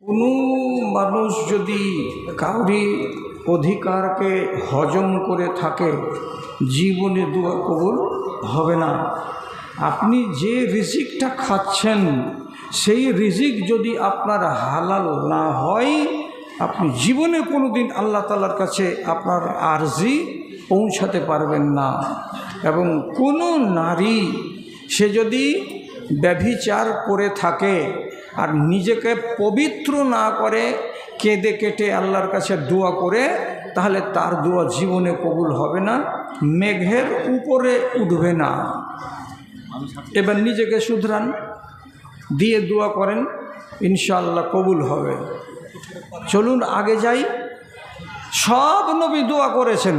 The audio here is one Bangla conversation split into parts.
কোনো মানুষ যদি কাউরি অধিকারকে হজম করে থাকে, জীবনে দোয়া কবুল হবে না। আপনি যে রিজিকটা খাচ্ছেন সেই রিজিক যদি আপনার হালাল না হয়, আপনি জীবনে কোনো দিন আল্লাহ তাআলার কাছে আপনার আরজি পৌঁছাতে পারবেন না। এবং কোনো নারী সে যদি ব্যভিচার করে থাকে আর নিজেকে পবিত্র না করে কেঁদে কেটে আল্লাহর কাছে দোয়া করে, তাহলে তার দোয়া জীবনে কবুল হবে না, মেঘের উপরে উঠবে না। এবার নিজেকে শুধরান, দিয়ে দোয়া করেন, ইনশাআল্লাহ কবুল হবে। চলুন আগে যাই। সব নবী দোয়া করেছেন,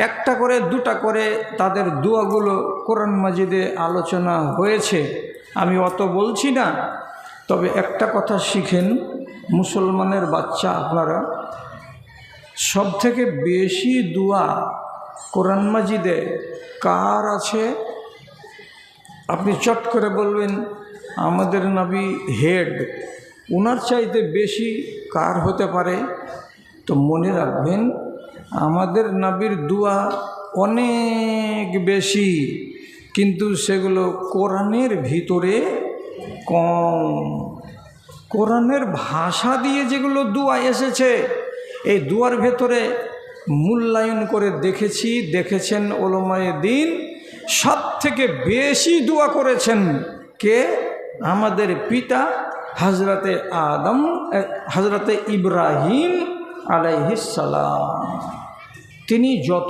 একটা করে দুটা করে তাদের দোয়াগুলো কোরআন মাজিদে আলোচনা হয়েছে, আমি অত বলছি না। তবে একটা কথা শিখেন, মুসলমানের বাচ্চা আপনারা, সব থেকে বেশি দোয়া কোরআন মাজিদে কার আছে? আপনি চট করে বলবেন আমাদের নবী হেড, ওনার চাইতে বেশি কার হতে পারে? তো মনে রাখবেন, আমাদের নবীর দোয়া অনেক বেশি, কিন্তু সেগুলো কোরআনের ভিতরে কম। কোরআনের ভাষা দিয়ে যেগুলো দোয়া এসেছে, এই দোয়ার ভেতরে মূল্যায়ন করে দেখেছেন ওলামায়ে দ্বীন, সব থেকে বেশি দোয়া করেছেন কে? আমাদের পিতা হজরতে ইব্রাহিম আলাইহিস সালাম। তিনি যত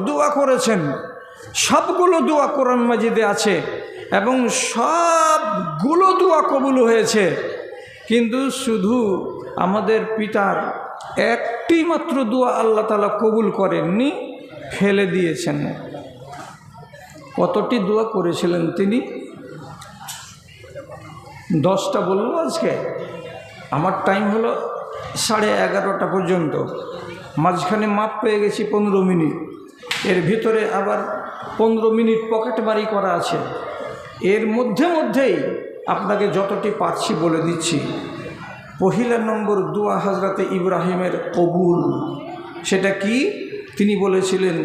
দোয়া করেছেন সবগুলো দোয়া কোরআন মাজিদে আছে এবং সবগুলো দোয়া কবুল হয়েছে। কিন্তু শুধু আমাদের পিতার একটি মাত্র দোয়া আল্লাহ তাআলা কবুল করেননি, ফেলে দিয়েছেন। কতটি দোয়া করেছিলেন তিনি? 10টা বলবো আজকে। আমার টাইম হলো 11:30 পর্যন্ত, মাঝখানে মাপ পেয়ে গেছি 15 মিনিট, এর ভিতরে আবার 15 মিনিট পকেট মারি করা আছে। এর মধ্যেই আপনাকে যতটি পারছি বলে দিচ্ছি। পহিলা নম্বর দোয়া হজরতে ইব্রাহিমের কবুল। সেটা কি? তিনি বলেছিলেন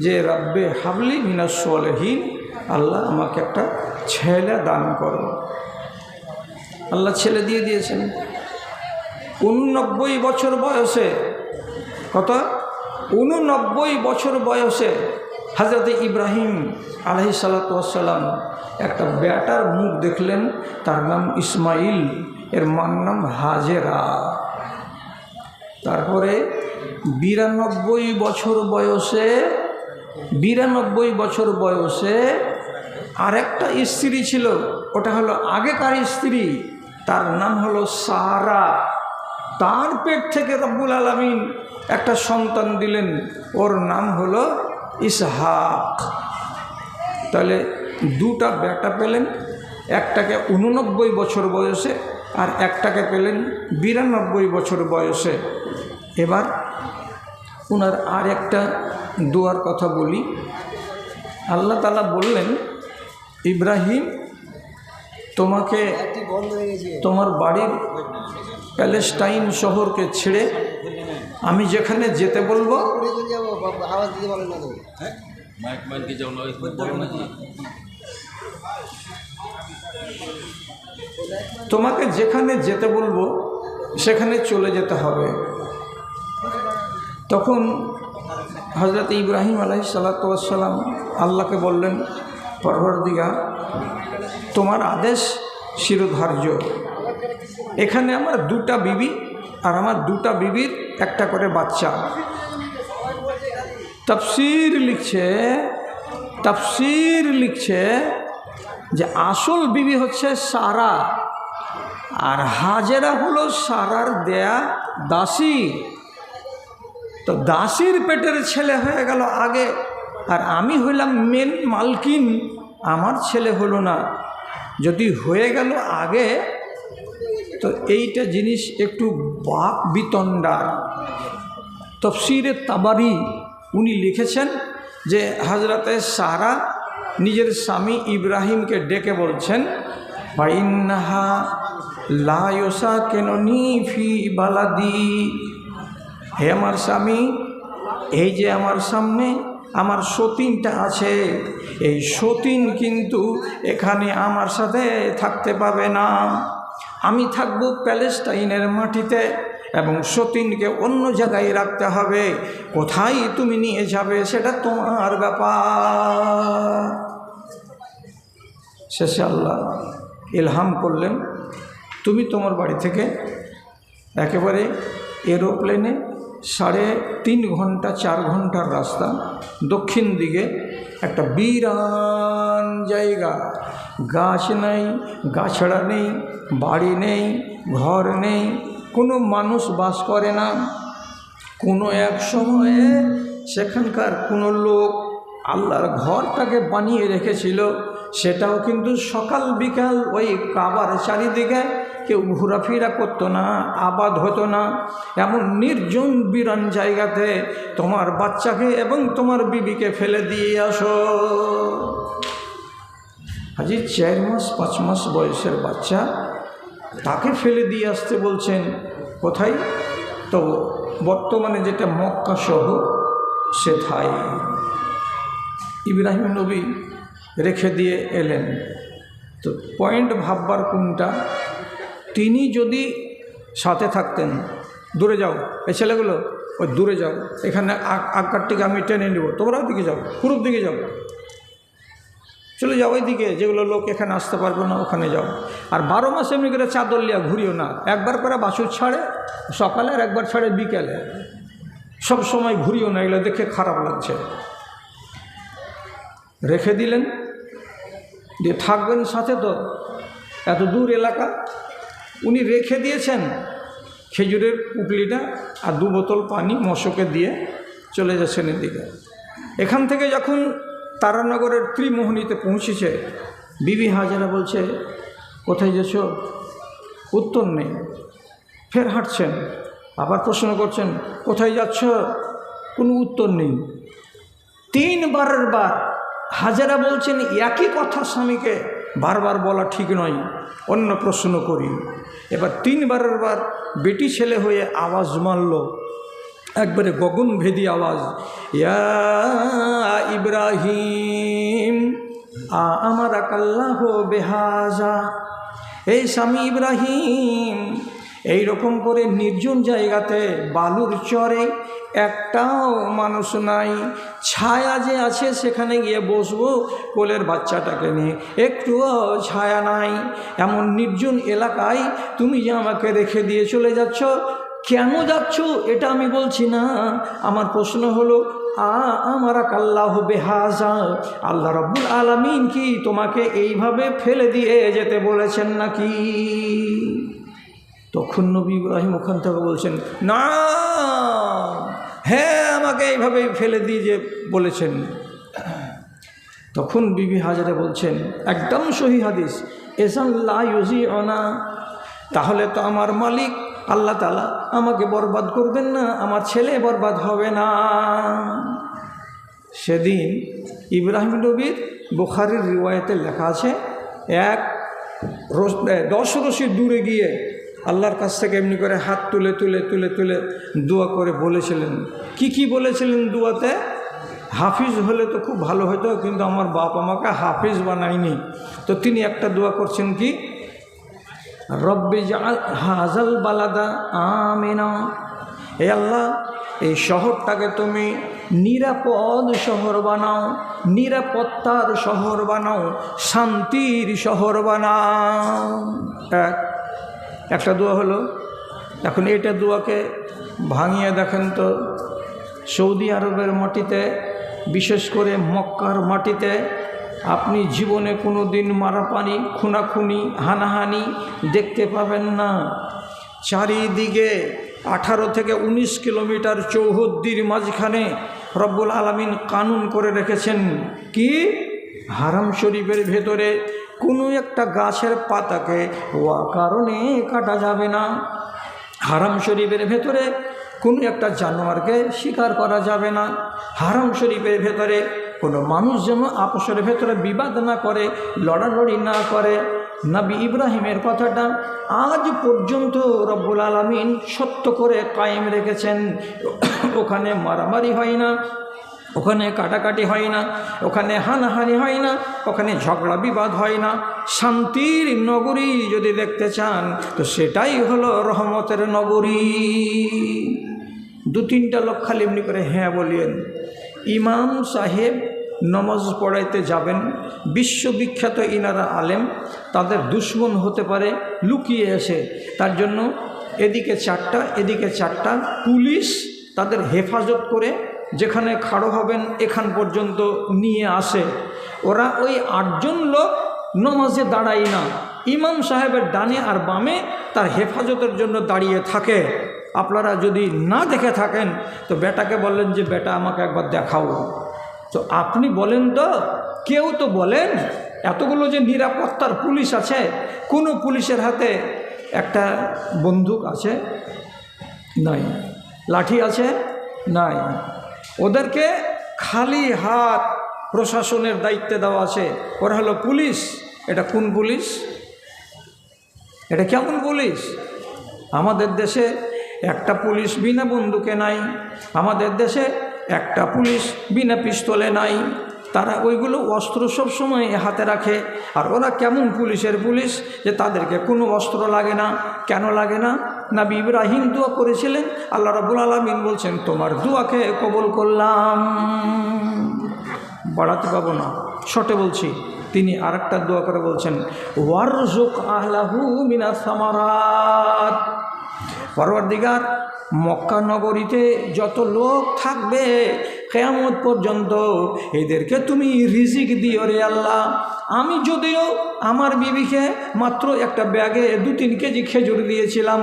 যে রাব্বে হাবলি মিনাস সলিহিন, আল্লাহ আমাকে একটা ছেলে দান করো। আল্লাহ ছেলে দিয়ে দিয়েছেন। 89 বছর বয়সে, কত? 89 বছর বয়সে হজরত ইব্রাহিম আলাইহিস সালাতু ওয়াস সালাম একটা বেটার মুখ দেখলেন, তার নাম ইসমাইল, এর মার নাম হাজেরা। তারপরে 92 বছর বয়সে আরেকটা স্ত্রী ছিল, ওটা হলো আগেকার স্ত্রী, তার নাম হলো সারা। তার পেট থেকে রব্বুল আলামিন একটা সন্তান দিলেন, ওর নাম হলো ইসহাক। তাহলে দুটা বেটা পেলেন, একটাকে 89 বছর বয়সে আর একটাকে পেলেন 92 বছর বয়সে। এবার ওনার আর একটা দোয়ার কথা বলি। আল্লাহ তাআলা বললেন, ইব্রাহিম, তোমাকে তোমার বাড়ির প্যালেস্টাইন শহরকে ছেড়ে আমি যেখানে যেতে বলবো, তোমাকে যেখানে যেতে বলবো সেখানে চলে যেতে হবে। তখন হযরত ইব্রাহিম আলাইহিস সালাতু ওয়াস সালাম আল্লাহকে বললেন, পরবর্তীকার, তোমার আদেশ শিরোধার্য। এখানে আমার 2টা বিবি আর আমার 2টা বিবির একটা করে বাচ্চা। তাফসীর লিখছে যে আসল বিবি হচ্ছে সারা, আর হাজেরা হলো সারার দেয়া দাসী। তো দাসীর পেটের ছেলে হয়ে গেল আগে, আর আমি হইলাম মেন মালকিন, আমার ছেলে হলো না। যদি হয়ে গেল আগে, তো এইটা জিনিস একটু বাক বিতণ্ডার। তাফসীরে তাবারি উনি লিখেছেন যে হজরতে সারা নিজের স্বামী ইব্রাহিমকে ডেকে বলছেন ফাইন্নাহা লা ইউসাকিনুনি ফি বালাদি। হে আমার স্বামী, এই যে আমার সামনে আমার সতীনটা আছে, এই সতীন কিন্তু এখানে আমার সাথে থাকতে পাবে না। আমি থাকব প্যালেস্টাইনের মাটিতে এবং সতীনকে অন্য জায়গায় রাখতে হবে। কোথায় তুমি নিয়ে যাবে সেটা তোমার ব্যাপার। শেষে আল্লাহ ইলহাম করলেন, তুমি তোমার বাড়ি থেকে একেবারে এরোপ্লেনে 3.5 ঘন্টা 4 ঘন্টার রাস্তা দক্ষিণ দিকে একটা বিরান জায়গা, গাছ নেই, গাছড়া নেই, বাড়ি নেই, ঘর নেই, কোনো মানুষ বাস করে না। কোনো এক সময়ে সেখানকার কোনো লোক আল্লাহর ঘরটাকে বানিয়ে রেখেছিল, সেটাও কিন্তু সকাল বিকাল ওই কাবার চারিদিকে কেউ ঘোরাফেরা করতো না, আবাদ হতো না। এমন নির্জন বিরান জায়গাতে তোমার বাচ্চাকে এবং তোমার বিবিকে ফেলে দিয়ে আসো। হাজি 4 মাস 5 মাস বয়সের বাচ্চা, তাকে ফেলে দিয়ে আসতে বলছেন। কোথায়? তো বর্তমানে যেটা মক্কা শহর, সেথায় ইব্রাহিম নবী রেখে দিয়ে এলেন। তো পয়েন্ট ভাববার কোনটা, তিনি যদি সাথে থাকতেন, দূরে যাও এই ছেলেগুলো, ওই দূরে যাও, এখানে আকারটিকে আমি টেনে নেব, তোমরা ওইদিকে যাও, পূর্ব দিকে যাও, চলে যাও ওইদিকে, যেগুলো লোক এখানে আসতে পারবে না ওখানে যাও। আর 12 মাস এমনি করে চাদর লিয়া ঘুরিও না, একবার করে বাছুর ছাড়ে সকালে আর একবার ছাড়ে বিকেলে, সব সময় ঘুরিও না, এগুলো দেখে খারাপ লাগছে। রেখে দিলেন, দিয়ে থাকবেন সাথে, তো এত দূর এলাকা উনি রেখে দিয়েছেন। খেজুরের পুকলিটা আর 2 বোতল পানি মশকে দিয়ে চলে যাচ্ছেন এদিকে। এখান থেকে যখন তারানগরের ত্রিমোহনীতে পৌঁছেছে, বিবি হাজেরা বলছে, কোথায় যাচ্ছ? উত্তর নেই। ফের হাঁটছেন, আবার প্রশ্ন করছেন, কোথায় যাচ্ছ? কোনো উত্তর নেই। 3 বারের বার হাজেরা বলছেন একই কথা স্বামীকে বারবার বলা ঠিক নয়, অন্য প্রশ্ন করি। এবার 3 বারের বার বেটি ছেলে হয়ে আওয়াজ মারল, একবারে গগনভেদী আওয়াজ, ইয়া ইব্রাহিম আমারাকাল্লাহ বেহাজা। এই স্বামী ইব্রাহিম, এই রকম করে নির্জন জায়গাতে বালুর চরে একটাও মানুষ নাই, ছায়া যে আছে সেখানে গিয়ে বসবো কোলের বাচ্চাটাকে নিয়ে, একটুও ছায়া নাই। এমন নির্জন এলাকায় তুমি যে আমাকে রেখে দিয়ে চলে যাচ্ছ, কেন যাচ্ছ এটা আমি বলছি না, আমার প্রশ্ন হলো আমারাকাল্লাহ বেহাজা, আল্লাহ রাব্বুল আলামিন কি তোমাকে এইভাবে ফেলে দিয়ে যেতে বলেছেন নাকি? তখন নবী ইব্রাহিম ওখান থেকে বলছেন, না, হ্যাঁ আমাকে এইভাবে ফেলে দিয়ে যে বলেছেন। তখন বিবি হাজেরা বলছেন, একদম সহি হাদিস, এসান লা ইউজিউনা, তাহলে তো আমার মালিক আল্লাহ তাআলা আমাকে বরবাদ করবেন না, আমার ছেলে বরবাদ হবে না। সেদিন ইব্রাহিম নবীর বুখারীর রিওয়ায়াতে লেখা আছে, 10 রশি দূরে গিয়ে আল্লাহর কাছ থেকে এমনি করে হাত তুলে তুলে তুলে তুলে দোয়া করে বলেছিলেন। কি বলেছিলেন দোয়াতে? হাফিজ হলে তো খুব ভালো হতো, কিন্তু আমার বাপ আমাকে হাফিজ বানায়নি। তো তিনি একটা দোয়া করছেন, কি, রব্বি জাআল হাযাল বালাদা আমিনা, হে আল্লাহ এই শহরটাকে তুমি নিরাপদ শহর বানাও, নিরাপত্তার শহর বানাও, শান্তির শহর বানাও। একটা দোয়া হলো। এখন এইটা দোয়াকে ভাঙিয়ে দেখেন তো, সৌদি আরবের মাটিতে, বিশেষ করে মক্কার মাটিতে আপনি জীবনে কোনো দিন মারাপানি, খুনাখুনি, হানাহানি দেখতে পাবেন না। চারিদিকে 18 থেকে 19 কিলোমিটার চৌহদ্দির মাঝখানে রব্বুল আলামিন কানুন করে রেখেছেন, কি, হারাম শরীফের ভেতরে কোনো একটা গাছের পাতাকে কারণে কাটা যাবে না। হারাম শরীফের ভেতরে কোনো একটা জানোয়ারকে শিকার করা যাবে না। হারাম শরীফের ভেতরে কোনো মানুষ যেন আপসের ভেতরে বিবাদ না করে, লড়ালড়ি না করে। নবী ইব্রাহিমের কথাটা আজ পর্যন্ত রব্বুল আলামিন সত্য করে কায়েম রেখেছেন। ওখানে মারামারি হয় না, ওখানে কাটাকাটি হয় না, ওখানে হানাহানি হয় না, ওখানে ঝগড়া বিবাদ হয় না। শান্তির নগরী যদি দেখতে চান তো সেটাই হলো রহমতের নগরী। 2-3টা লোক খালি এমনি করে হ্যাঁ বলিয়েন। ইমাম সাহেব নমাজ পড়াইতে যাবেন, বিশ্ববিখ্যাত ইনারা আলেম, তাদের দুশ্মন হতে পারে লুকিয়ে এসে, তার জন্য এদিকে 4টা এদিকে 4টা পুলিশ তাদের হেফাজত করে যেখানে খাড়ো হবেন এখান পর্যন্ত নিয়ে আসে। ওরা ওই 8জন লোক নমাজে দাঁড়ায় না, ইমাম সাহেবের ডানে আর বামে তার হেফাজতের জন্য দাঁড়িয়ে থাকে। আপনারা যদি না দেখে থাকেন তো বেটাকে বললেন যে বেটা আমাকে একবার দেখাও। তো আপনি বলেন তো, কেউ তো বলেন, এতগুলো যে নিরাপত্তার পুলিশ আছে, কোনো পুলিশের হাতে একটা বন্দুক আছে? নাই। লাঠি আছে? নাই। ওদেরকে খালি হাত প্রশাসনের দায়িত্বে দেওয়া আছে। ওরা হলো পুলিশ। এটা কোন পুলিশ? এটা কেমন পুলিশ? আমাদের দেশে একটা পুলিশ বিনা বন্দুকে নাই, আমাদের দেশে একটা পুলিশ বিনা পিস্তলে নাই। তারা ওইগুলো অস্ত্র সব সময় হাতে রাখে। আর ওরা কেমন পুলিশের পুলিশ যে তাদেরকে কোনো অস্ত্র লাগে না? কেন লাগে না? নবী ইব্রাহিম দোয়া করেছিলেন, আল্লাহ রাব্বুল আলামিন বলছেন তোমার দোয়াকে কবুল করলাম। বাড়াতে পাবো না, শর্টে বলছি। তিনি আরেকটা দোয়া করে বলছেন ওয়ারযুক আহলাহু মিনাস সামারাত। পরওয়ারদিগার, মক্কা নগরীতে যত লোক থাকবে কিয়ামত পর্যন্ত এদেরকে তুমি রিজিক দিও রে আল্লাহ। আমি যদিও আমার বিবিকে মাত্র একটা ব্যাগে 2-3 কেজি খেজুর দিয়েছিলাম,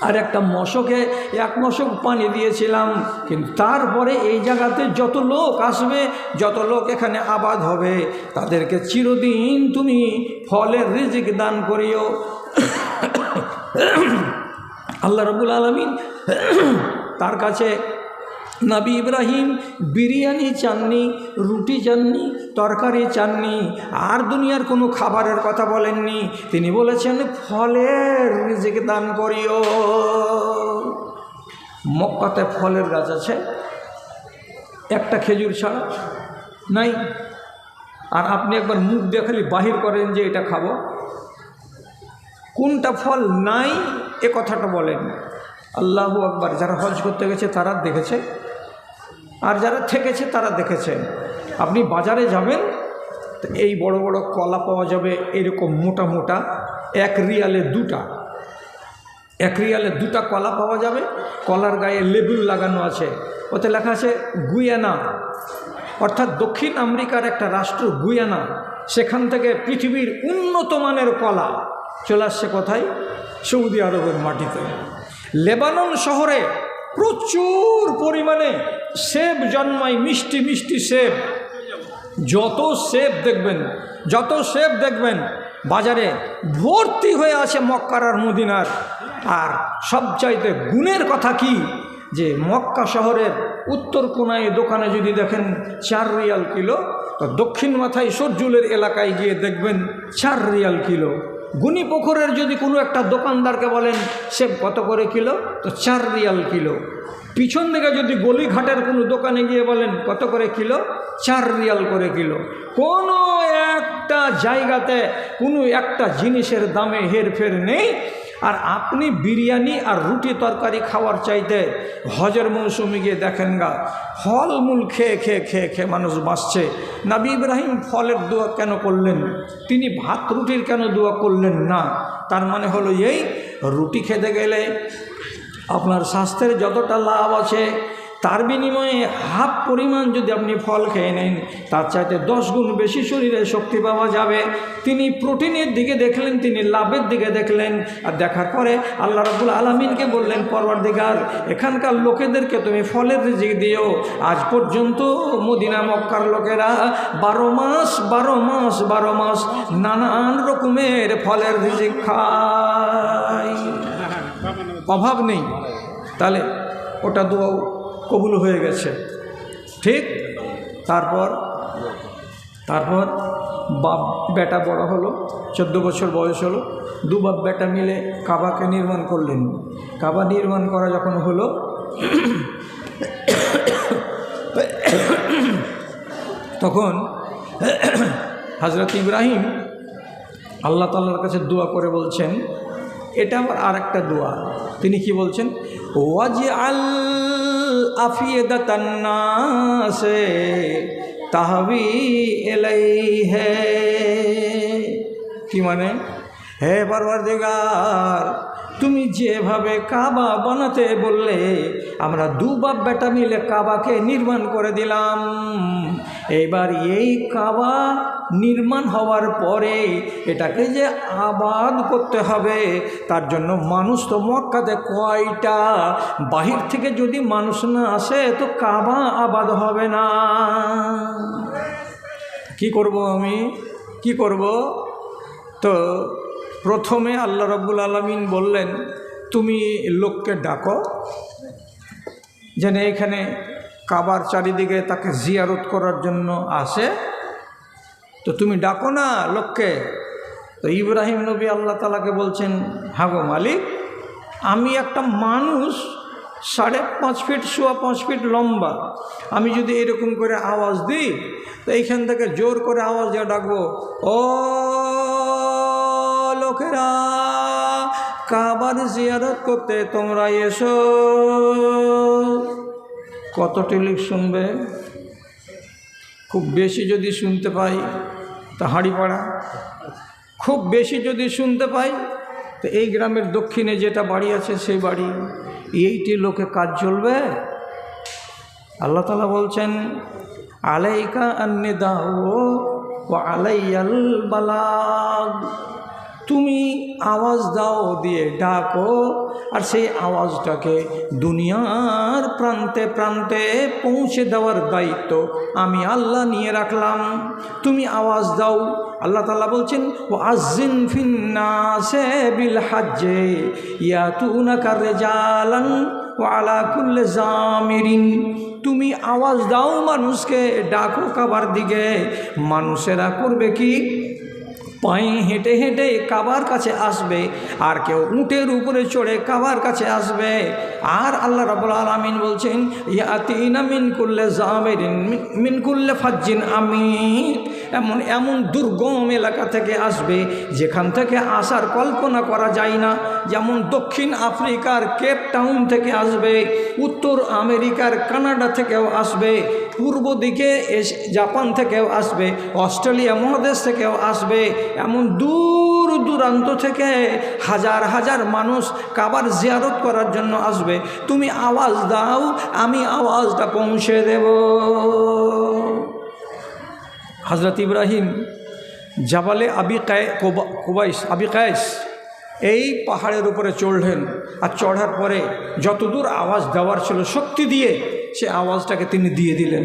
আর একটা মশকে 1 মশক পানি দিয়েছিলাম, কিন্তু তারপরে এই জায়গাতে যত লোক আসবে, যত লোক এখানে আবাদ হবে, তাদেরকে চিরদিন তুমি ফলের রিজিক দান করিও। আল্লাহ রাব্বুল আলামিন তার কাছে নবী ইব্রাহিম বিরিয়ানি চাননি, রুটি চাননি, তরকারি চাননি, আর দুনিয়ার কোনো খাবারের কথা বলেননি। তিনি বলেছেন ফলের রিজিক দান করিও। মক্কাতে ফলের গাছ আছে, একটা খেজুর ছাড়া নাই। আর আপনি একবার মুখ দিয়ে খালি বাহির করেন যে এটা খাবো, কোনটা ফল নাই এ কথাটা বলেন। আল্লাহু আকবার। যারা হজ করতে গেছে তারা দেখেছে, আর যারা থেকেছে তারা দেখেছে। আপনি বাজারে যাবেন তো এই বড় বড় কলা পাওয়া যাবে, এরকম মোটা মোটা, 1 রিয়ালে 2টা, 1 রিয়ালে 2টা কলা পাওয়া যাবে। কলার গায়ে লেবুল লাগানো আছে, ওতে লেখা আছে গুয়ানা, অর্থাৎ দক্ষিণ আমেরিকার একটা রাষ্ট্র গুয়ানা। সেখান থেকে পৃথিবীর উন্নত মানের কলা চলে আসছে কোথায়? সৌদি আরবের মাটিতে। লেবানন শহরে প্রচুর পরিমাণে সেব জন্মায়, মিষ্টি মিষ্টি সেব। যত সেব দেখবেন বাজারে ভর্তি হয়ে আছে মক্কার আর মদিনার। আর সবচাইতে গুণের কথা কি, যে মক্কা শহরের উত্তর কোনায় দোকানে যদি দেখেন 4 রিয়াল কিলো, তো দক্ষিণ মাথায় সরজুলের এলাকায় গিয়ে দেখবেন 4 রিয়াল কিলো। গুনি পুকুরের যদি কোনো একটা দোকানদারকে বলেন সেব কত করে কিলো, তো 4 রিয়াল কিলো। পিছন দিকে যদি গলিঘাটের কোনো দোকানে গিয়ে বলেন কত করে কিলো, 4 রিয়াল করে কিলো। কোনো একটা জায়গাতে কোনো একটা জিনিসের দামে হেরফের নেই। আর আপনি বিরিয়ানি আর রুটি তরকারি খাওয়ার চাইতে হজের মৌসুমে গিয়ে দেখেন গা, ফলমূল খেয়ে খেয়ে খেয়ে খেয়ে মানুষ বাঁচছে। নবী ইব্রাহিম ফলের দোয়া কেন করলেন? তিনি ভাত রুটির কেন দোয়া করলেন না? তার মানে হলো এই, রুটি খেতে গেলে আপনার স্বাস্থ্যের যতটা লাভ আছে তার বিনিময়ে হাফ পরিমাণ যদি আপনি ফল খেয়ে নেন, তার চাইতে 10 গুণ বেশি শরীরে শক্তি পাওয়া যাবে। তিনি প্রোটিনের দিকে দেখলেন, তিনি লাভের দিকে দেখলেন। আর দেখার পরে আল্লাহ রাব্বুল আলামিনকে বললেন, পরওয়ারদিগার, এখানকার লোকেদেরকে তুমি ফলের রিজিক দিও। আজ পর্যন্ত মদিনা মক্কার লোকেরা 12 মাস নানান রকমের ফলের রিজিক খায়, অভাব নেই। তাহলে ওটা দোয়া কবুল হয়ে গেছে, ঠিক। তারপর বেটা বড় হলো, 14 বছর বয়স হলো, 2 বাপ বেটা মিলে কাবাকে নির্মাণ করলেন। কাবা নির্মাণ করা যখন হলো, তখন হযরত ইব্রাহিম আল্লাহ তাআলার কাছে দোয়া করে বলছেন, এটা আমার আর একটা দোয়া। তিনি কি বলছেন? ওয়াজআল আফিয়াদাতান নাসে তাহবি ইলাইহি। কি মানে? হে পরওয়ারদিগার, তুমি যেভাবে কাবা বানাতে বললে, আমরা 2 বাপ বেটা মিলে কাবাকে নির্মাণ করে দিলাম। এবার এই কাবা নির্মাণ হওয়ার পরে এটাকে যে আবাদ করতে হবে, তার জন্য মানুষ তো মক্কাতে কয়টা, বাহির থেকে যদি মানুষ না আসে তো কাবা আবাদ হবে না। কি করব আমি, কি করব? তো প্রথমে আল্লাহ রাব্বুল আলামিন বললেন, তুমি লোককে ডাকো যেন এখানে কাবার চারিদিকে তাকে জিয়ারত করার জন্য আসে। তো তুমি ডাকো না লোককে। তো ইব্রাহিম নবী আল্লাহ তাআলাকে বলছেন, হ্যাঁ গো মালিক, আমি একটা মানুষ 5.5 ফিট, 5.25 ফিট লম্বা, আমি যদি এরকম করে আওয়াজ দিই তো এইখান থেকে জোর করে আওয়াজ দিয়ে ডাকবো, ও লোকেরা, কাবার জিয়ারত করতে তোমরা এসো, কতটি লোক শুনবে? খুব বেশি যদি শুনতে পাই তা হাঁড়িপাড়া, খুব বেশি যদি শুনতে পাই তো এই গ্রামের দক্ষিণে যেটা বাড়ি আছে সেই বাড়ি, এইটি লোকে কাজ চলবে। আল্লাহ তাআলা বলছেন, আলাইকা আন্নিদাউ ওয়া আলাইয়াল বালাগ। তুমি আওয়াজ দাও, দিয়ে ডাকো, আর সেই আওয়াজটাকে দুনিয়ার প্রান্তে প্রান্তে পৌঁছে দেওয়ার দায়িত্ব আমি আল্লাহ নিয়ে রাখলাম। তুমি আওয়াজ দাও। আল্লাহ তাআলা বলছেন, ওয়া আযিন ফিন্নাসি বিল হজ্জে ইয়াতুনাকা রিজালান ওয়া আলা কুল্লি জামিরিন। তুমি আওয়াজ দাও, মানুষকে ডাকো কাবার দিকে। মানুষেরা করবে কি? পায়ে হেঁটে হেঁটে কাবার কাছে আসবে, আর কেউ উটের উপরে চড়ে কাবার কাছে আসবে। আর আল্লাহ রাব্বুল আলামিন বলছেন, ইয়াতিনা মিন কুল্লি জামিরিন মিন কুল্লি ফাজ্জিন আমিন। এমন এমন দুর্গম এলাকা থেকে আসবে যেখান থেকে আসার কল্পনা করা যায় না। যেমন দক্ষিণ আফ্রিকার কেপ টাউন থেকে আসবে, উত্তর আমেরিকার কানাডা থেকেও আসবে, পূর্ব দিকে জাপান থেকেও আসবে, অস্ট্রেলিয়া মহাদেশ থেকেও আসবে। এমন দূর দূরান্ত থেকে হাজার হাজার মানুষ কাবার জিয়ারত করার জন্য আসবে। তুমি আওয়াজ দাও, আমি আওয়াজটা পৌঁছে দেব। হযরত ইব্রাহিম জাবালে আবি কায়েস এই পাহাড়ের উপরে চড়লেন, আর চড়ার পরে যতদূর আওয়াজ দেওয়ার ছিল শক্তি দিয়ে সে আওয়াজটাকে তিনি দিয়ে দিলেন।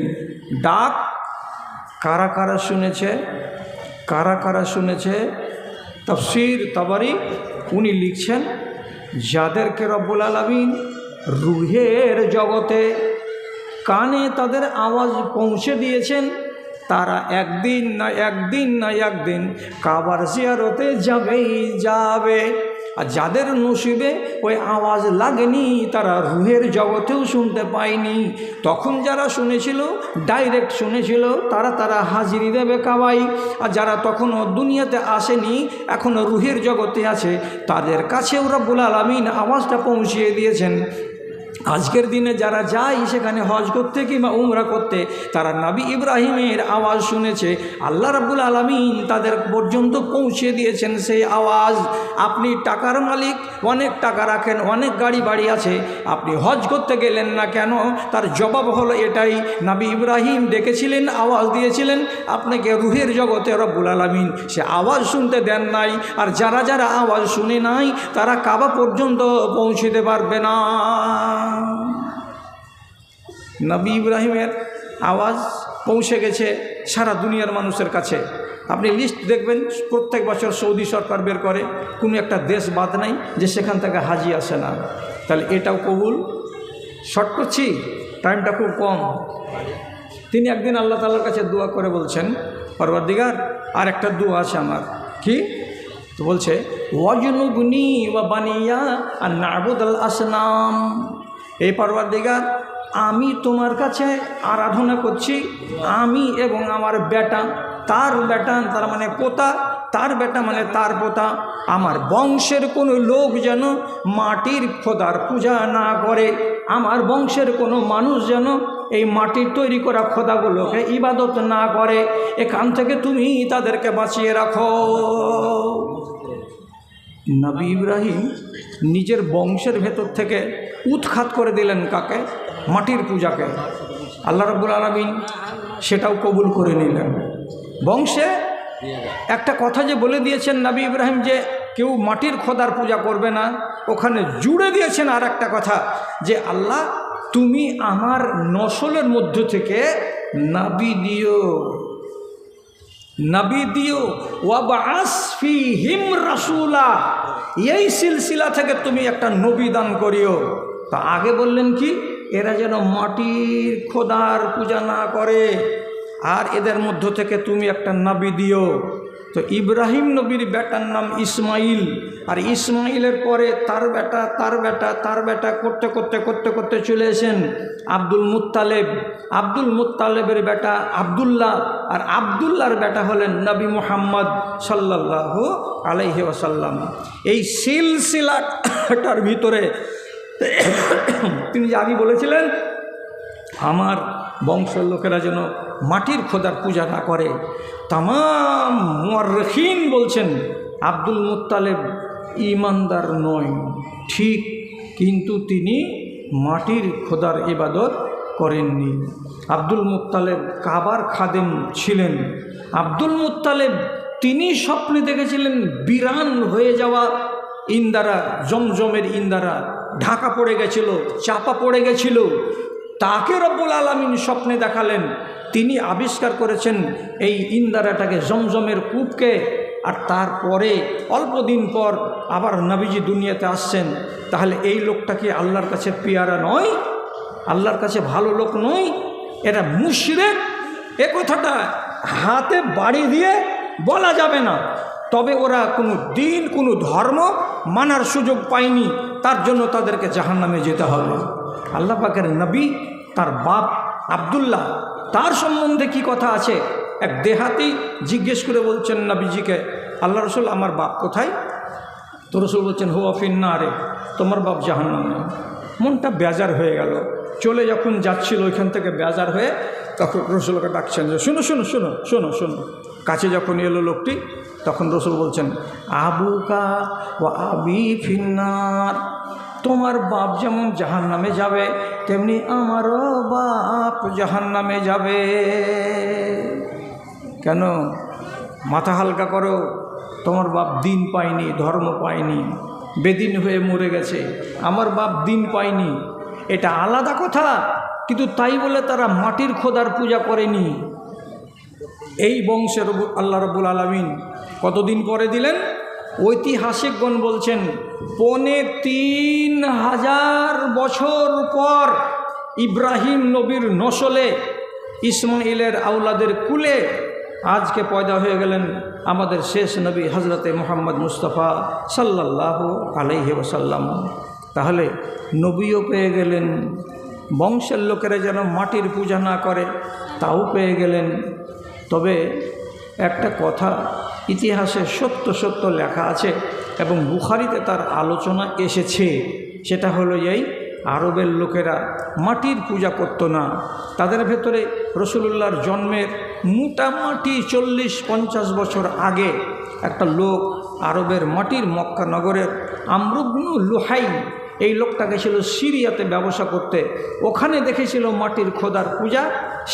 ডাক কারা কারা শুনেছে, কারা কারা শুনেছে? তাফসীর তাবারি উনি লিখছেন, যাদেরকে রব্বুল আলামিন রুহের জগতে কানে তাদের আওয়াজ পৌঁছে দিয়েছেন, তারা একদিন না একদিন কাবার জিয়ারতে যাবেই যাবে। আর যাদের নসিবে ওই আওয়াজ লাগেনি, তারা রুহের জগতেও শুনতে পায়নি, তখন যারা শুনেছিল, ডাইরেক্ট শুনেছিল, তারা হাজিরি দেবে কাবায়। আর যারা তখনও দুনিয়াতে আসেনি, এখনও রুহের জগতে আছে, তাদের কাছেও রব্বুল আলামিন আওয়াজটা পৌঁছিয়ে দিয়েছেন। আজকের দিনে যারা যায় সেখানে হজ করতে কিংবা উমরা করতে, তারা নবী ইব্রাহিমের আওয়াজ শুনেছে, আল্লাহ রাব্বুল আলামিন তাদের পর্যন্ত পৌঁছে দিয়েছেন সেই আওয়াজ। আপনি টাকার মালিক, অনেক টাকা রাখেন, অনেক গাড়ি বাড়ি আছে, আপনি হজ করতে গেলেন না কেন? তার জবাব হলো এটাই, নবী ইব্রাহিম ডেকেছিলেন, আওয়াজ দিয়েছিলেন, আপনাকে রুহের জগতে রব্বুল আলামিন সে আওয়াজ শুনতে দেন নাই। আর যারা যারা আওয়াজ শুনে নাই, তারা কাবা পর্যন্ত পৌঁছতে পারবে না। নবী ইব্রাহিমের আওয়াজ পৌঁছে গেছে সারা দুনিয়ার মানুষের কাছে। আপনি লিস্ট দেখবেন, প্রত্যেক বছর সৌদি সরকার বের করে, কোনো একটা দেশ বাদ নাই যে সেখান থেকে হাজি আসে না। তাহলে এটাও কবুল। শর্ট করছি, টাইমটা খুব কম। তিনি একদিন আল্লাহ তাআলার কাছে দোয়া করে বলছেন, পরওয়ারদিগার, আর একটা দোয়া আছে আমার। কি? তো বলছে ওয়াজনুবনি ওয়া বানিয়া আর নাবুদাল আসনাম, এই পরওয়ারদিগার আমি তোমার কাছে আরাধনা করছি, আমি এবং আমার বেটা, তার বেটা তার মানে পোতা, তার বেটা মানে তার পোতা, আমার বংশের কোনো লোক যেন মাটির খোদার পূজা না করে, আমার বংশের কোনো মানুষ যেন এই মাটির তৈরি করা খোদাগুলোকে ইবাদত না করে, এখান থেকে তুমি তাদেরকে বাঁচিয়ে রাখো। নবী ইব্রাহিম নিজের বংশের ভেতর থেকে উৎখাত করে দিলেন কাকে? মাটির পূজাকে। আল্লাহ রাব্বুল আলামিন সেটাও কবুল করে নিলেন। বংশে একটা কথা যে বলে দিয়েছেন নবী ইব্রাহিম যে কেউ মাটির খোদার পূজা করবে না, ওখানে জুড়ে দিয়েছেন আর একটা কথা যে আল্লাহ তুমি আমার নসলের মধ্য থেকে নবী দিও, নবী দিও, ওয়াবাস ফীহিম রাসূলা, এই সিলসিলা থেকে তুমি একটা নবী দান করিও। তা আগে বললেন কি, এরা যেন মাটির খোদার পূজা না করে, আর এদের মধ্য থেকে তুমি একটা নবী দিও। তো ইব্রাহিম নবীর বেটার নাম ইসমাইল, আর ইসমাইলের পরে তার বেটা তার বেটা তার বেটা করতে করতে করতে করতে চলে এসেন আব্দুল মুত্তালেব, আব্দুল মুত্তালেবের বেটা আবদুল্লাহ, আর আবদুল্লাহর বেটা হলেন নবী মুহাম্মদ সাল্লাল্লাহু আলাইহি ওয়াসাল্লাম। এই সিলসিলাটার ভিতরে তিনি যে আগে বলেছিলেন আমার বংশের লোকেরা যেন মাটির খোদার পূজা না করে, তামাম মুআররিখিন বলছেন আব্দুল মুত্তালেব ঈমানদার নয় ঠিক, কিন্তু তিনি মাটির খোদার ইবাদত করেননি। আব্দুল মুত্তালেব কাবার খাদেম ছিলেন। আব্দুল মুত্তালেব তিনি স্বপ্নে দেখেছিলেন বিরান হয়ে যাওয়া ইন্দারা, জমজমের ইন্দারা ঢাকা পড়ে গেছিল, চাপা পড়ে গেছিল, তাকে রব্বুল আলামিন স্বপ্নে দেখালেন। তিনি আবিষ্কার করেছেন এই ইন্দারাটাকে, জমজমের কূপকে। আর তারপরে অল্প দিন পর আবার নবীজি দুনিয়াতে আসছেন। তাহলে এই লোকটা কি আল্লাহর কাছে পেয়ারা নয়? আল্লাহর কাছে ভালো লোক নয়? এরা মুশরিক, এ কথাটা হাতে বাড়ি দিয়ে বলা যাবে না। তবে ওরা কোনো দিন কোনো ধর্ম মানার সুযোগ পায়নি, তার জন্য তাদেরকে জাহান্নামে যেতে হবে। আল্লাহ পাকের নবী, তার বাপ আবদুল্লাহ, তার সম্বন্ধে কি কথা আছে? এক দেহাতি জিজ্ঞেস করে বলছেন নবীজিকে, আল্লাহ রসুল আমার বাপ কোথায়? তো রসুল বলছেন হুয়া ফিন্নারে, তোমার বাপ জাহান্নামে। মনটা বেজার হয়ে গেল। চলে যখন যাচ্ছিল ওইখান থেকে বেজার হয়ে, তখন রসুলকে ডাকছেন যে শোনো শোনো শোনো শোনো শোনো। কাছে যখন এলো লোকটি, তখন রসুল বলছেন আবুকা ও আবি ফিন্নার, তোমার বাপ যেমন জাহান্নামে যাবে তেমনি আমারও বাপ জাহান্নামে যাবে। কেন? মাথা হালকা করো, তোমার বাপ দিন পায়নি, ধর্ম পায়নি, বেদিন হয়ে মরে গেছে। আমার বাপ দিন পায়নি, এটা আলাদা কথা, কিন্তু তাই বলে তারা মাটির খোদার পূজা করেনি। এই বংশের আল্লাহ রাব্বুল আলামিন কতদিন পরে দিলেন? ঐতিহাসিকগণ বলছেন ৩,৫০০ বছর পর ইব্রাহিম নবীর নসলে, ইসমাইলের আওলাদের কুলে আজকে পয়দা হয়ে গেলেন আমাদের শেষ নবী হজরতে মুহাম্মদ মুস্তাফা সাল্লাল্লাহু আলাইহি ওয়াসাল্লাম। তাহলে নবীও পেয়ে গেলেন, বংশের লোকেরা যেন মাটির পূজা না করে তাও পেয়ে গেলেন। তবে একটা কথা ইতিহাসে সত্য সত্য লেখা আছে এবং বুখারীতে তার আলোচনা এসেছে, সেটা হলো এই আরবের লোকেরা মাটির পূজা করতো না। তাদের ভেতরে রসুলুল্লাহর জন্মের মোটামুটি 40-50 বছর আগে একটা লোক আরবের মাটির মক্কা নগরের আমর ইবনে লুহাই, এই লোকটা গেছিল সিরিয়াতে ব্যবসা করতে। ওখানে দেখেছিল মাটির খোদার পূজা,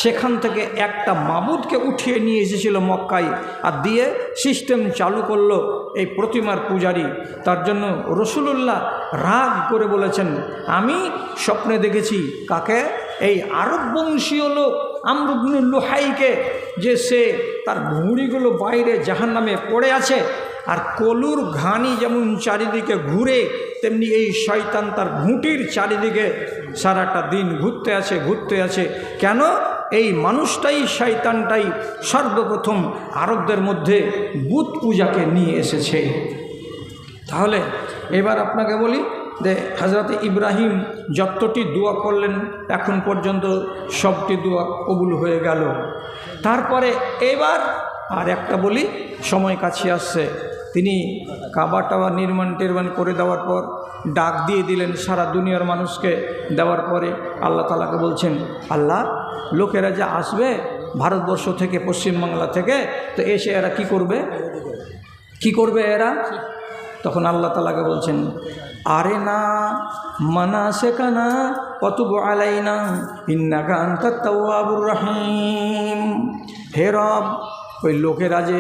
সেখান থেকে একটা মাবুদকে উঠিয়ে নিয়ে এসেছিল মক্কায়, আর দিয়ে সিস্টেম চালু করলো এই প্রতিমার পূজারি। তার জন্য রসুলুল্লাহ রাগ করে বলেছেন, আমি স্বপ্নে দেখেছি কাকে? এই আরব বংশীয় লোক আমর ইবনে লুহাইকে, যে সে তার ভুঁড়িগুলো বাইরে জাহান্নামে পড়ে আছে, আর কলুর ঘানি যেমন চারিদিকে ঘুরে, তেমনি এই শয়তান তার ঘুঁটির চারিদিকে সারাটা দিন ঘুরতে আছে। কেন? এই মানুষটাই শয়তানটাই সর্বপ্রথম আরবদের মধ্যে বুত পূজাকে নিয়ে এসেছে। তাহলে এবার আপনাকে বলি যে হযরত ইব্রাহিম যতটি দোয়া করলেন এখন পর্যন্ত সবটি দোয়া কবুল হয়ে গেল। তারপরে এবার আর একটা বলি, সময় কাছে আসছে, তিনি কাবা টাওয়ার নির্মাণ করে দেওয়ার পর ডাক দিয়ে দিলেন সারা দুনিয়ার মানুষকে। দেওয়ার পরে আল্লাহ তাআলাকে বলছেন, আল্লাহ লোকেরা যে আসবে ভারতবর্ষ থেকে, পশ্চিমবাংলা থেকে, তো এসে এরা কি করবে এরা? তখন আল্লাহ তাআলাকে বলছেন, আরে না মানাসিকানা ওয়াতুব আলাইনা ইন্নাকা আনতাত তাওয়াবুর রহিম। হে রব, ওই লোকেরা যে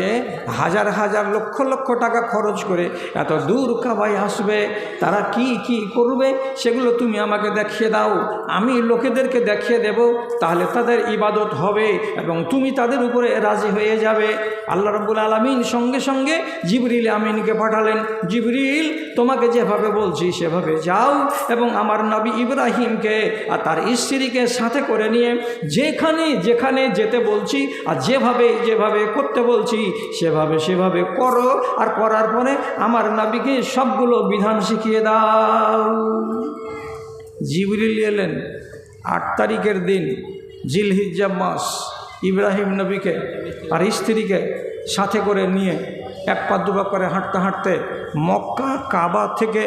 হাজার হাজার লক্ষ লক্ষ টাকা খরচ করে এত দূর কাবায় আসবে, তারা কি কি করবে সেগুলো তুমি আমাকে দেখিয়ে দাও, আমি লোকেদেরকে দেখিয়ে দেব, তাহলে তাদের ইবাদত হবে এবং তুমি তাদের উপরে রাজি হয়ে যাবে। আল্লাহ রাব্বুল আলামিন সঙ্গে সঙ্গে জিবরিল আমিনকে পাঠালেন, জিবরিল তোমাকে যেভাবে বলছি সেভাবে যাও এবং আমার নবী ইব্রাহিমকে আর তার স্ত্রীকে সাথে করে নিয়ে যেখানে যেখানে যেতে বলছি আর যেভাবে যেভাবে করতে বলছি সেভাবে করো, আর করার পরে আমার নবীকে সবগুলো বিধান শিখিয়ে দাও। জিবরিল এলেন 8 তারিখের দিন, জিলহিজ্জা মাস, ইব্রাহিম নবীকে আর স্ত্রীকে সাথে করে নিয়ে এক পা দুপা করে হাঁটতে হাঁটতে মক্কা কাবা থেকে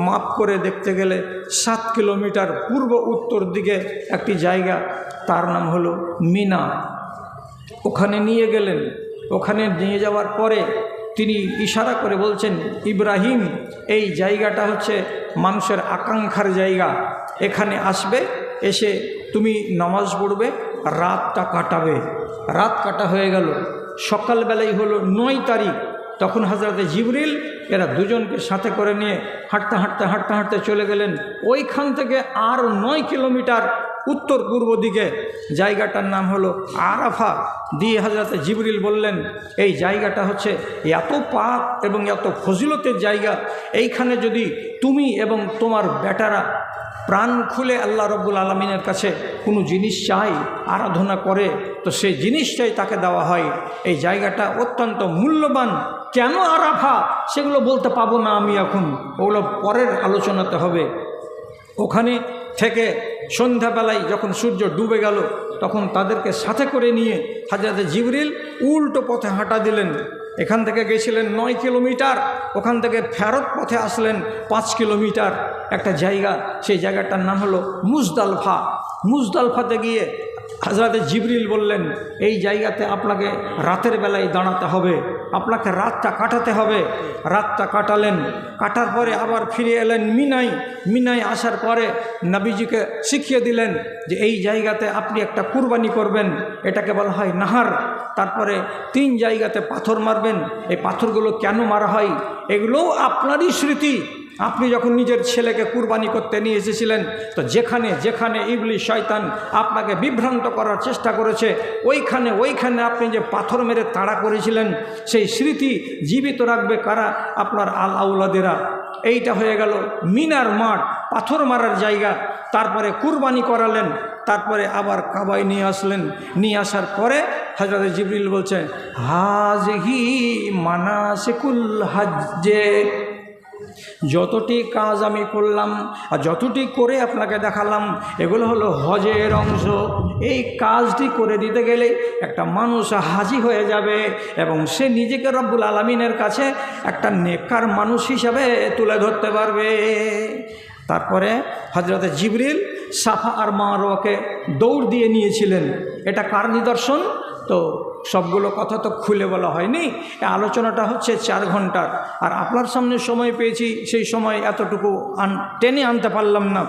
মাপ করে দেখতে গেলে 7 কিলোমিটার পূর্ব উত্তর দিকে একটি জায়গা, তার নাম হলো মিনা। ওখানে নিয়ে গেলেন। ওখানে নিয়ে যাওয়ার পরে তিনি ইশারা করে বলছেন, ইব্রাহিম এই জায়গাটা হচ্ছে মানুষের আকাঙ্ক্ষার জায়গা, এখানে আসবে, এসে তুমি নামাজ পড়বে, রাতটা কাটাবে। রাত কাটা হয়ে গেল, সকালবেলাই হলো 9 তারিখ। তখন হযরত জিবরিল এরা দুজনকে সাথে করে নিয়ে হাঁটতে চলে গেলেন ওইখান থেকে আর 9 কিলোমিটার উত্তর পূর্ব দিকে, জায়গাটার নাম হলো আরাফা। দিয়ে হযরত জিবরিল বললেন, এই জায়গাটা হচ্ছে এত পাক এবং এত ফজিলতের জায়গা, এইখানে যদি তুমি এবং তোমার বেটারা প্রাণ খুলে আল্লাহ রব্বুল আলমিনের কাছে কোনো জিনিস চাই, আরাধনা করে, তো সেই জিনিসটাই তাকে দেওয়া হয়। এই জায়গাটা অত্যন্ত মূল্যবান। কেন আরাফা সেগুলো বলতে পাবো না আমি এখন, ওগুলো পরের আলোচনাতে হবে। ওখানে থেকে সন্ধ্যাবেলায় যখন সূর্য ডুবে গেল তখন তাদেরকে সাথে করে নিয়ে হযরত জিবরিল উল্টো পথে হাঁটা দিলেন। এখান থেকে গেছিলেন 9 কিলোমিটার, ওখান থেকে ফেরত পথে আসলেন 5 কিলোমিটার একটা জায়গা, সেই জায়গাটার নাম হলো মুজদালফা। মুজদালফাতে গিয়ে হযরত জিবরিল বললেন, এই জায়গাতে আপনাকে রাতের বেলায় দাঁড়াতে হবে, আপনাকে রাতটা কাটাতে হবে। রাতটা কাটালেন, কাটার পরে আবার ফিরে এলেন মিনায় আসার পরে নবীজিকে শিখিয়ে দিলেন যে এই জায়গাতে আপনি একটা কুরবানি করবেন, এটাকে বলা হয় নাহার। তারপরে 3 জায়গাতে পাথর মারবেন। এই পাথরগুলো কেন মারা হয় এগুলোও আপনারই স্মৃতি। আপনি যখন নিজের ছেলেকে কুরবানি করতে নিয়ে এসেছিলেন, তো যেখানে যেখানে ইবলিস শয়তান আপনাকে বিভ্রান্ত করার চেষ্টা করেছে ওইখানে আপনি যে পাথর মেরে তাড়া করেছিলেন, সেই স্মৃতি জীবিত রাখবে কারা? আপনার আউলাদেরা। এইটা হয়ে গেল মিনার মাঠ, পাথর মারার জায়গা। তারপরে কুরবানি করালেন, তারপরে আবার কাবায় নিয়ে আসলেন। নিয়ে আসার পরে হযরত জিবরিল বলছেন, হাযিহি মানাসিকুল হজ্জে, যতটি কাজ আমি করলাম আর যতটি করে আপনাকে দেখালাম এগুলো হলো হজের অংশ। এই কাজটি করে দিতে গেলে একটা মানুষ হাজি হয়ে যাবে এবং সে নিজেকে রব্বুল আলামিনের কাছে একটা নেককার মানুষ হিসাবে তুলে ধরতে পারবে। তারপরে হযরত জিবরিল সাফা আর মারওয়াকে দৌড় দিয়ে নিয়েছিলেন। এটা কার নিদর্শন? তো সবগুলো কথা তো খুলে বলা হয়নি, আলোচনাটা হচ্ছে 4 ঘন্টার। আর আপনার সামনে সময় পেয়েছি, সেই সময় এতটুকু টেনে আনতে পারলাম না।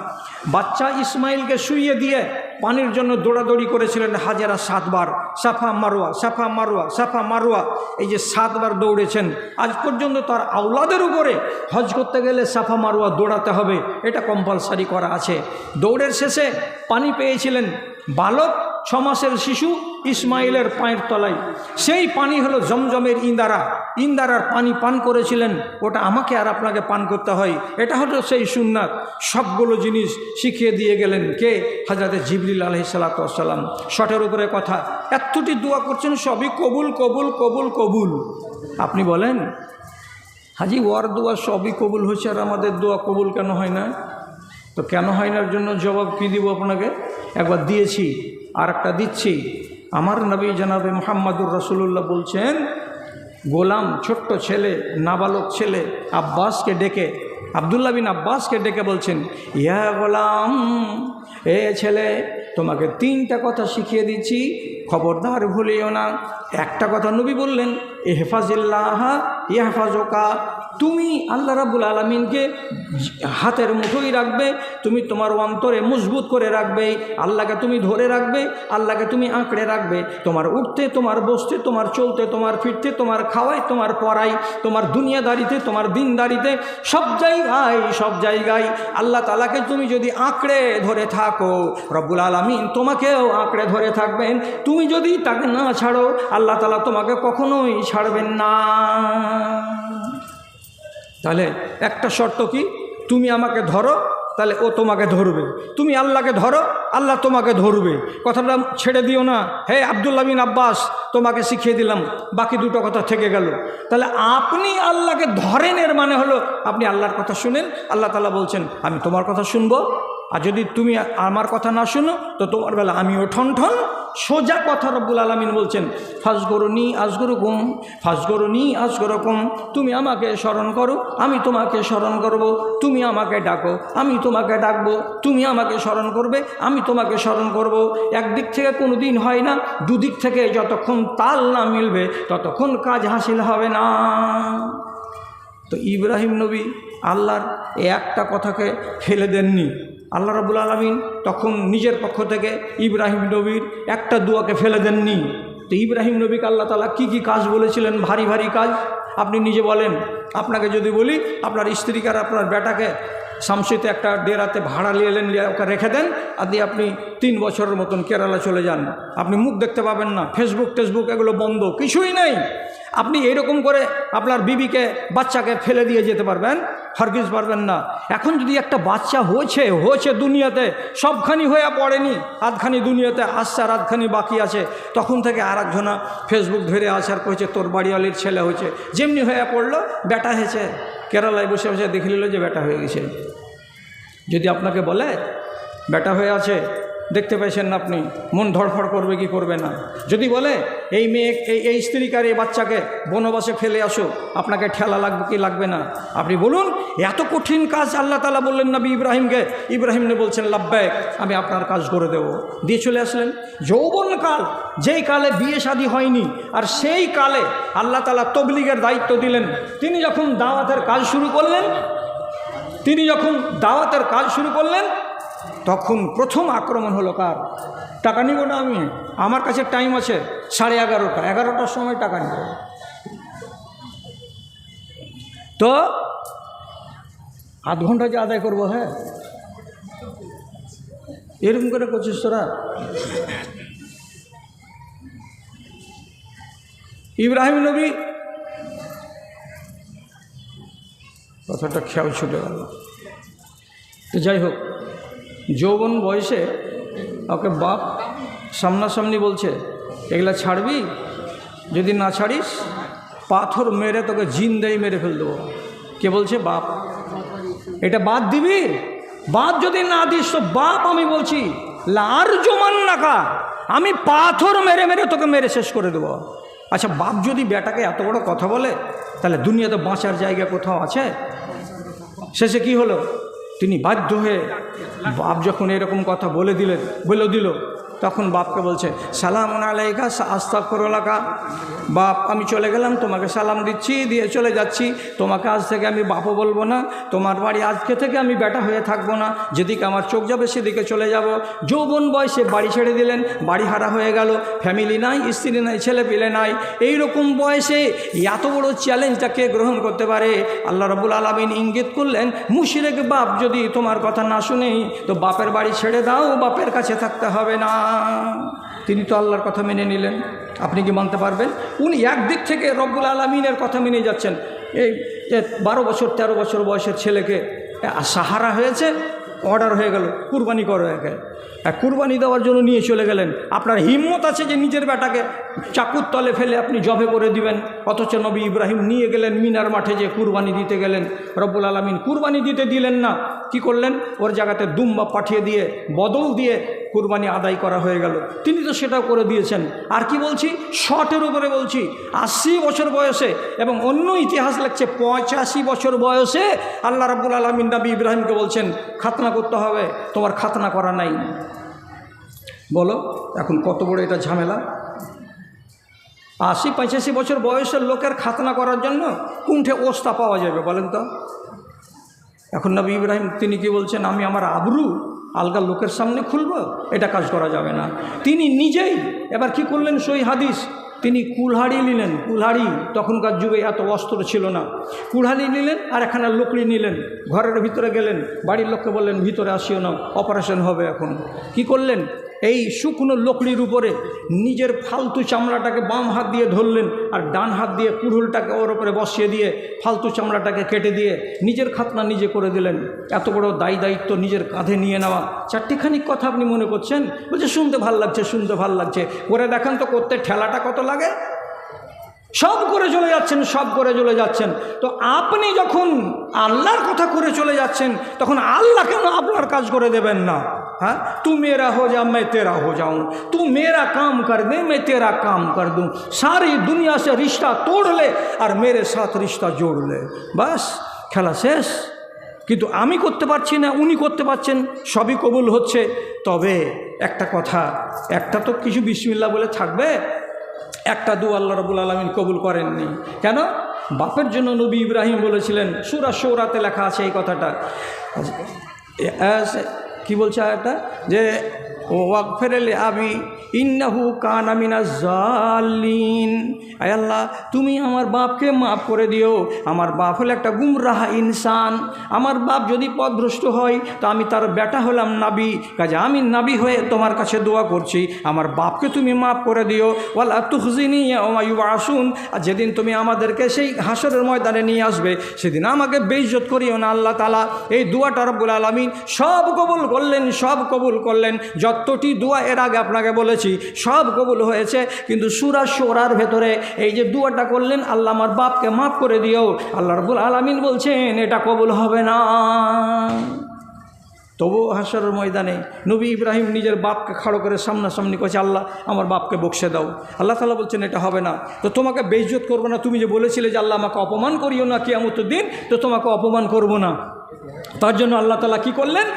বাচ্চা ইসমাইলকে শুইয়ে দিয়ে পানির জন্য দৌড়াদৌড়ি করেছিলেন হাজেরা 7 বার, সাফা মারওয়া সাফা মারওয়া সাফা মারওয়া, এই যে 7 বার দৌড়েছেন। আজ পর্যন্ত তার আওলাদের উপরে হজ করতে গেলে সাফা মারওয়া দৌড়াতে হবে, এটা কম্পালসারি করা আছে। দৌড়ের শেষে পানি পেয়েছিলেন বালক, 6 মাসের শিশু ইসমাইলের পায়ের তলায়। সেই পানি হলো জমজমের ইন্দারা, ইন্দারার পানি পান করেছিলেন, ওটা আমাকে আর আপনাকে পান করতে হয়। এটা হলো সেই সুন্নাত। সবগুলো জিনিস শিখিয়ে দিয়ে গেলেন কে? হযরতে জিবরিল আলাইহিস সালাতু ওয়াস সালাম। শটের উপরে কথা, এতটি দোয়া করছেন, সবই কবুল কবুল কবুল কবুল। আপনি বলেন হাজি ওয়ার দোয়া সবই কবুল হয়েছে আর আমাদের দোয়া কবুল কেন হয় না? তো কেন হয় না জন্য জবাব কী দিব আপনাকে? একবার দিয়েছি, আর একটা দিচ্ছি। আমার নবী জনাবে মুহাম্মদুর রাসূলুল্লাহ বলছেন, গোলাম ছোট্ট ছেলে, নাবালক ছেলে আব্বাসকে ডেকে, আব্দুল্লাহ বিন আব্বাসকে ডেকে বলছেন, ইয়া গোলাম, এ ছেলে, তোমাকে 3টা কথা শিখিয়ে দিচ্ছি, খবরদার ভুলিও না। একটা কথা নবী বললেন, ইহফাজিল্লাহ ইয়াহফাজুকা, তুমি আল্লাহ রাব্বুল আলামিনকে হাতের মুঠোয় রাখবে, তুমি তোমার অন্তরে মজবুত করে রাখবে, আল্লাহকে তুমি ধরে রাখবে, আল্লাহকে তুমি আঁকড়ে রাখবে। তোমার উঠতে, তোমার বসতে, তোমার চলতে, তোমার ফিরতে, তোমার খাওয়াই, তোমার পড়াই, তোমার দুনিয়াদারিতে, তোমার দিনদারিতে, সব জায়গায় আল্লাহ তাআলাকে তুমি যদি আঁকড়ে ধরে থাকো, রব্বুল আলামিন তোমাকেও আঁকড়ে ধরে থাকবেন। তুমি যদি তাকে না ছাড়ো, আল্লাহ তাআলা তোমাকে কখনোই ছাড়বেন না। তাহলে একটা শর্ত কি? তুমি আমাকে ধরো, তাহলে ও তোমাকে ধরবে। তুমি আল্লাহকে ধরো, আল্লাহ তোমাকে ধরবে। কথাটা ছেড়ে দিও না। হে আব্দুল্লাহ বিন আব্বাস, তোমাকে শিখিয়ে দিলাম, বাকি 2টো কথা থেকে গেল। তাহলে আপনি আল্লাহকে ধরেন, এর মানে হলো আপনি আল্লাহর কথা শুনেন। আল্লাহ তাআলা বলছেন, আমি তোমার কথা শুনবো, আর যদি তুমি আমার কথা না শুনো তো তোমার বেলা আমিও ঠন ঠন। সোজা কথা রব্বুল আলামিন বলছেন, ফাজকুরুনি আযকুরুকুম, ফাজকুরুনি আযকুরুকুম। তুমি আমাকে স্মরণ করো, আমি তোমাকে স্মরণ করব। তুমি আমাকে ডাকো, আমি তোমাকে ডাকবো। তুমি আমাকে স্মরণ করবে, আমি তোমাকে স্মরণ করব। একদিক থেকে কোনো দিন হয় না, দুদিক থেকে যতক্ষণ তাল না মিলবে ততক্ষণ কাজ হাসিল হবে না। তো ইব্রাহিম নবী আল্লাহর একটা কথাকে ফেলে দেননি। আল্লাহ রাব্বুল আলামিন তখন নিজের পক্ষ থেকে ইব্রাহিম নবীর একটা দোয়াকে ফেলে দেননি। তো ইব্রাহিম নবীকে আল্লাহ তাআলা কী কী কাজ বলেছিলেন, ভারী ভারী কাজ আপনি নিজে বলেন। আপনাকে যদি বলি, আপনার স্ত্রীকে আর আপনার বেটাকে শামসিতে একটা ডেরাতে ভাড়া নিয়ে এলেন, ওকে রেখে দেন, আর দিয়ে আপনি 3 বছরের মতন কেরালা চলে যান, আপনি মুখ দেখতে পাবেন না, ফেসবুক এগুলো বন্ধ, কিছুই নেই। আপনি এইরকম করে আপনার বিবিকে, বাচ্চাকে ফেলে দিয়ে যেতে পারবেন? হরগিজ পারবেন না। এখন যদি একটা বাচ্চা হয়েছে দুনিয়াতে, সবখানি হয়ে পড়েনি, আধখানি দুনিয়াতে আসছে আর আধখানি বাকি আছে, তখন থেকে আর একজনা ফেসবুক ধরে আসার করেছে তোর বাড়িওয়ালির ছেলে হয়েছে। যেমনি হয়ে পড়লো, বেটা হয়েছে, কেরালায় বসে বসে দেখে নিল যে বেটা হয়ে গেছে। যদি আপনাকে বলে বেটা হয়ে আছে, দেখতে পাইছেন না আপনি, মন ধড়ফড় করবে কি করবে না? যদি বলে এই মেয়ে, এই স্ত্রীকার এই বাচ্চাকে বনবাসে ফেলে আসো, আপনাকে ঠেলা লাগবে কি লাগবে না? আপনি বলুন। এত কঠিন কাজ আল্লাহ তাআলা বললেন নবী ইব্রাহিমকে। ইব্রাহিম বলছেন লাব্বাইক, আমি আপনার কাজ করে দেব, দিয়ে চলে আসলেন। যৌবনকাল, যেই কালে বিয়ে শাদী হয়নি, আর সেই কালে আল্লাহ তাআলা তবলিগের দায়িত্ব দিলেন। তিনি যখন দাওয়াতের কাজ শুরু করলেন, তখন প্রথম আক্রমণ হলো কার? টাকা নিব না আমি, আমার কাছে টাইম আছে 11:30, 11টার সময় টাকা নিব। তো আধ ঘন্টা যে আদায় করবো, হ্যাঁ এরকম করে করছিস তোরা। ইব্রাহিম নবী, কথাটা খেয়াল ছুটে গেল। তো যাই হোক, যৌবন বয়সে ওকে বাপ সামনাসামনি বলছে, এগুলা ছাড়বি? যদি না ছাড়িস পাথর মেরে তোকে জিন্দাই মেরে ফেল দেবো। কে বলছে? বাপ। এটা বাদ দিবি? বাদ যদি না দিস তো বাপ, আমি বলছি লার জমান নাকা, আমি পাথর মেরে মেরে তোকে মেরে শেষ করে দেবো। আচ্ছা, বাপ যদি বেটাকে এত বড় কথা বলে, তাহলে দুনিয়াতে বাঁচার জায়গা কোথাও আছে? শেষে কি হলো? তিনি বাধ্য হয়ে, বাপ যখন এরকম কথা বলে দিল, তখন বাপকে বলছে সালামুন আলাইকা আস্তাগফিরুল্লাহ। বাপ, আমি চলে গেলাম, তোমাকে সালাম দিচ্ছি, দিয়ে চলে যাচ্ছি। তোমাকে আজ থেকে আমি বাপও বলবো না, তোমার বাড়ি আজকে থেকে আমি বেটা হয়ে থাকবো না, যেদিকে আমার চোখ যাবে সেদিকে চলে যাব। যৌবন বয়সে বাড়ি ছেড়ে দিলেন, বাড়ি হারা হয়ে গেল, ফ্যামিলি নাই, স্ত্রী নাই, ছেলে পেলে নাই। এইরকম বয়সে এত বড় চ্যালেঞ্জটা কে গ্রহণ করতে পারে? আল্লাহ রাব্বুল আলামিন ইঙ্গিত করলেন, মুশরিক বাপ যদি তোমার কথা না শুনেই তো বাপের বাড়ি ছেড়ে দাও, বাপের কাছে থাকতে হবে না। তিনি তো আল্লাহর কথা মেনে নিলেন, আপনি কি মানতে পারবেন? উনি একদিক থেকে রব্বুল আলামিনের কথা মেনে যাচ্ছেন। এই 12 বছর 13 বছর বয়সের ছেলেকে সাহারা হয়েছে, অর্ডার হয়ে গেল কুরবানি করো, একে কুরবানি দেওয়ার জন্য নিয়ে চলে গেলেন। আপনার হিম্মত আছে যে নিজের বেটাকে চাকুর তলে ফেলে আপনি জবে করে দিবেন? অথচ নবী ইব্রাহিম নিয়ে গেলেন মিনার মাঠে, যে কুরবানি দিতে গেলেন। রব্বুল আলামিন কুরবানি দিতে দিলেন না, কি করলেন? ওর জায়গাতে দুম্বা পাঠিয়ে দিয়ে বদল দিয়ে কুরবানি আদায় করা হয়ে গেল। তিনি তো সেটাও করে দিয়েছেন। আর কি বলছি, শটের উপরে বলছি, 80 বছর বয়সে, এবং অন্য ইতিহাস লাগছে 85 বছর বয়সে আল্লাহ রাব্বুল আলামিন নবী ইব্রাহিমকে বলছেন খাতনা করতে হবে, তোমার খাতনা করা নাই। বলো এখন কত বড় এটা ঝামেলা। 80-85 বছর বয়সের লোকের খাতনা করার জন্য কুণ্ঠে ওস্তা পাওয়া যাবে বলেন তো? এখন নবী ইব্রাহিম তিনি কি বলছেন, আমি আমার আবরু আলগা লোকের সামনে খুলব? এটা কাজ করা যাবে না। তিনি নিজেই এবার কি করলেন, সই হাদিস, তিনি কুলহাড়ি নিলেন। কুলহাড়ি তখনকার যুগে এত অস্ত্র ছিল না। কুলহাড়ি নিলেন আর এখানে লকড়ি নিলেন, ঘরের ভিতরে গেলেন, বাড়ির লোককে বললেন ভিতরে আসিও না, অপারেশন হবে। এখন কি করলেন, এই শুকনো লকড়ির উপরে নিজের ফালতু চামড়াটাকে বাম হাত দিয়ে ধরলেন, আর ডান হাত দিয়ে কুড়ুলটাকে ওর উপরে বসিয়ে দিয়ে ফালতু চামড়াটাকে কেটে দিয়ে নিজের খাতনা নিজে করে দিলেন। এত বড় দায়িত্ব নিজের কাঁধে নিয়ে নেওয়া। চারটিখানি কথা আপনি মনে করছেন, বলছে শুনতে ভাল লাগছে, শুনতে ভাল লাগছে, করে দেখান তো করতে ঠেলাটা কত লাগে। সব করে চলে যাচ্ছেন, সব করে চলে যাচ্ছেন। তো আপনি যখন আল্লাহর কথা করে চলে যাচ্ছেন, তখন আল্লাহ কেন আপনার কাজ করে দেবেন না? हाँ तू मेरा हो जा मैं तेरा हो जाऊं, तू मेरा काम कर दे मैं तेरा काम कर दूं, सारी दुनिया से रिश्ता तोड़ ले और मेरे साथ रिश्ता जोड़ ले, बस খেলা শেষ। কিন্তু আমি করতে পারছি না, উনি করতে পারছেন, সবই কবুল হচ্ছে। তবে একটা কথা, একটা তো কিছু বিসমিল্লাহ বলে থাকবে, একটা দোয়া আল্লাহ রাব্বুল আলামিন কবুল করেননি। কেন? বাপের জন্য নবী ইব্রাহিম বলেছিলেন, সূরা শূরাতে লেখা আছে এই কথাটা। কি বলছে আয়াতটা, যে ওয়াগফিরলি আবি ইন্নাহু কানা মিনাজ জালিন। আয় আল্লাহ তুমি আমার বাপকে মাফ করে দিও, আমার বাপ হলো একটা গুমরাহ ইনসান। আমার বাপ যদি পথভ্রষ্ট হয় তো আমি তার বেটা হলাম নাবি, কাজে আমি নাবি হয়ে তোমার কাছে দোয়া করছি, আমার বাপকে তুমি মাফ করে দিও। ওয়ালা তুখজিনি ইয়াওমা ইউবআসুন, আর যেদিন তুমি আমাদেরকে সেই হাসরের ময়দানে নিয়ে আসবে সেদিন আমাকে বেইজ্জত করিও না। আল্লাহ তাআলা এই দোয়াটা রব্বুল আলামিন সব কবুল করলেন, সব কবুল করলেন। যতটি দোয়া এর আগে আপনাকে বলেছি সব কবুল হয়েছে, কিন্তু সূরা শূরার ভেতরে এই যে দোয়াটা করলেন, আল্লাহ আমার বাপকে মাফ করে দিও, আল্লাহ রাব্বুল আলামিন বলছেন এটা কবুল হবে না। তবু হাসরের ময়দানে নবী ইব্রাহিম নিজের বাপকে খাড়ো করে সামনাসামনি করেছে, আল্লাহ আমার বাপকে বকশে দাও। আল্লাহ তাআলা বলছেন এটা হবে না। তো তোমাকে বেইজ্জত করবো না, তুমি যে বলেছিলে যে আল্লাহ আমাকে অপমান করিও না কিয়ামতের দিন, তো তোমাকে অপমান করব না। তার জন্য আল্লাহ তাআলা কি করলেন,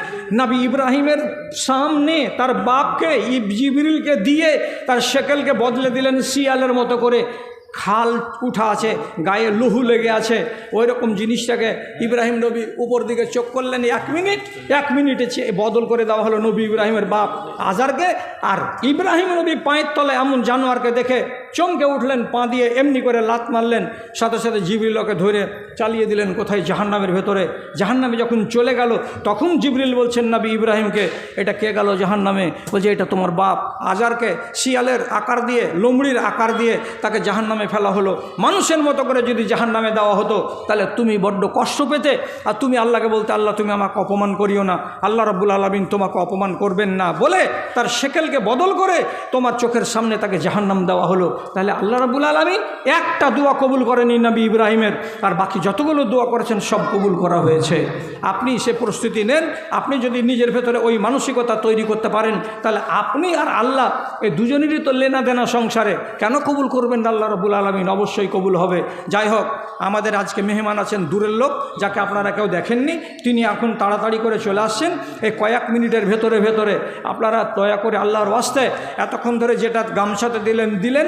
নবী ইব্রাহিমের সামনে তার বাপকে জিবরিলকে দিয়ে তার শেকেলকে বদলে দিলেন শিয়ালের মতো করে। খাল উঠা আছে, গায়ে লুহু লেগে আছে, ওই রকম জিনিসটাকে ইব্রাহিম নবী উপর দিকে চোখ করলেন। 1 মিনিটে বদল করে দেওয়া হলো নবী ইব্রাহিমের বাপ আজারকে। আর ইব্রাহিম নবী পায়ের তলে এমন জানোয়ারকে দেখে চমকে উঠলেন, পা দিয়ে এমনি করে লাত মারলেন, সাথে সাথে জিবরিলকে ধরে চালিয়ে দিলেন কোথায়, জাহান্নামের ভেতরে। জাহান্নামে যখন চলে গেল তখন জিবরিল বলছেন নবী ইব্রাহিমকে, এটা কে গেল জাহান্নামে? বলছে এটা তোমার বাপ আজারকে শিয়ালের আকার দিয়ে, লোমড়ির আকার দিয়ে তাকে জাহান্নামে ফেলা হলো। মানুষের মতো করে যদি জাহান্নামে দেওয়া হতো তাহলে তুমি বড্ড কষ্ট পেতে, আর তুমি আল্লাহকে বলতে, আল্লাহ তুমি আমাকে অপমান করিও না, আল্লাহ রাব্বুল আলামিন তোমাকে অপমান করবেন না বলে তার শেকেলকে বদল করে তোমার চোখের সামনে তাকে জাহান্নাম দেওয়া হলো। তাহলে আল্লাহ রাব্বুল আলামিন একটা দোয়া কবুল করেনি নবী ইব্রাহিমের, আর বাকি যতগুলো দোয়া করেছেন সব কবুল করা হয়েছে। আপনি সে প্রস্তুতি নেন, আপনি যদি নিজের ভেতরে ওই মানসিকতা তৈরি করতে পারেন, তাহলে আপনি আর আল্লাহ এই দুজনেরই তো লেনা দেনা সংসারে, কেন কবুল করবেন না আল্লাহ রাব্বুল আলামিন? অবশ্যই কবুল হবে। যাই হোক, আমাদের আজকে মেহমান আছেন দূরের লোক, যাকে আপনারা কেউ দেখেননি, তিনি এখন তাড়াতাড়ি করে চলে আসছেন। এই কয়েক মিনিটের ভেতরে আপনারা দয়া করে আল্লাহর ওয়াস্তে এতক্ষণ ধরে যেটা গামছাতে দিলেন,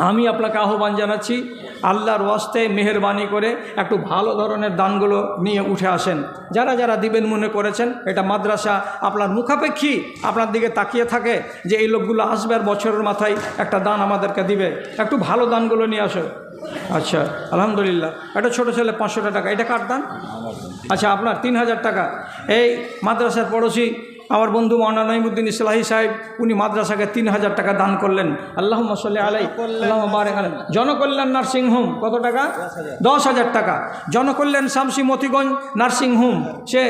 আমি আপনাকে আহ্বান জানাচ্ছি আল্লাহর ওয়াস্তে মেহেরবানি করে একটু ভালো ধরনের দানগুলো নিয়ে উঠে আসেন। যারা যারা দিবেন মনে করেছেন, এটা মাদ্রাসা আপনার মুখাপেক্ষী আপনার দিকে তাকিয়ে থাকে যে এই লোকগুলো আসবে আর বছরের মাথায় একটা দান আমাদেরকে দিবে, একটু ভালো দানগুলো নিয়ে আসো। আচ্ছা আলহামদুলিল্লাহ। একটা ছোটো ছেলে 500 টাকা, এটা কার দান? আচ্ছা আপনার 3000 টাকা। এই মাদ্রাসার পড়োশি আমার বন্ধু মাওলানা নাইমুদ্দিন ইসলাহি সাহেব, উনি মাদ্রাসাকে 3000 টাকা দান করলেন। আল্লাহুম্মা সাল্লি আলাইহি আল্লাহুম্মা বারিক আলাইহি। জনকল্যাণ নার্সিং হোম কত টাকা? 10,000 টাকা। জনকল্যাণ শামসি মতিগঞ্জ নার্সিং হোম, সে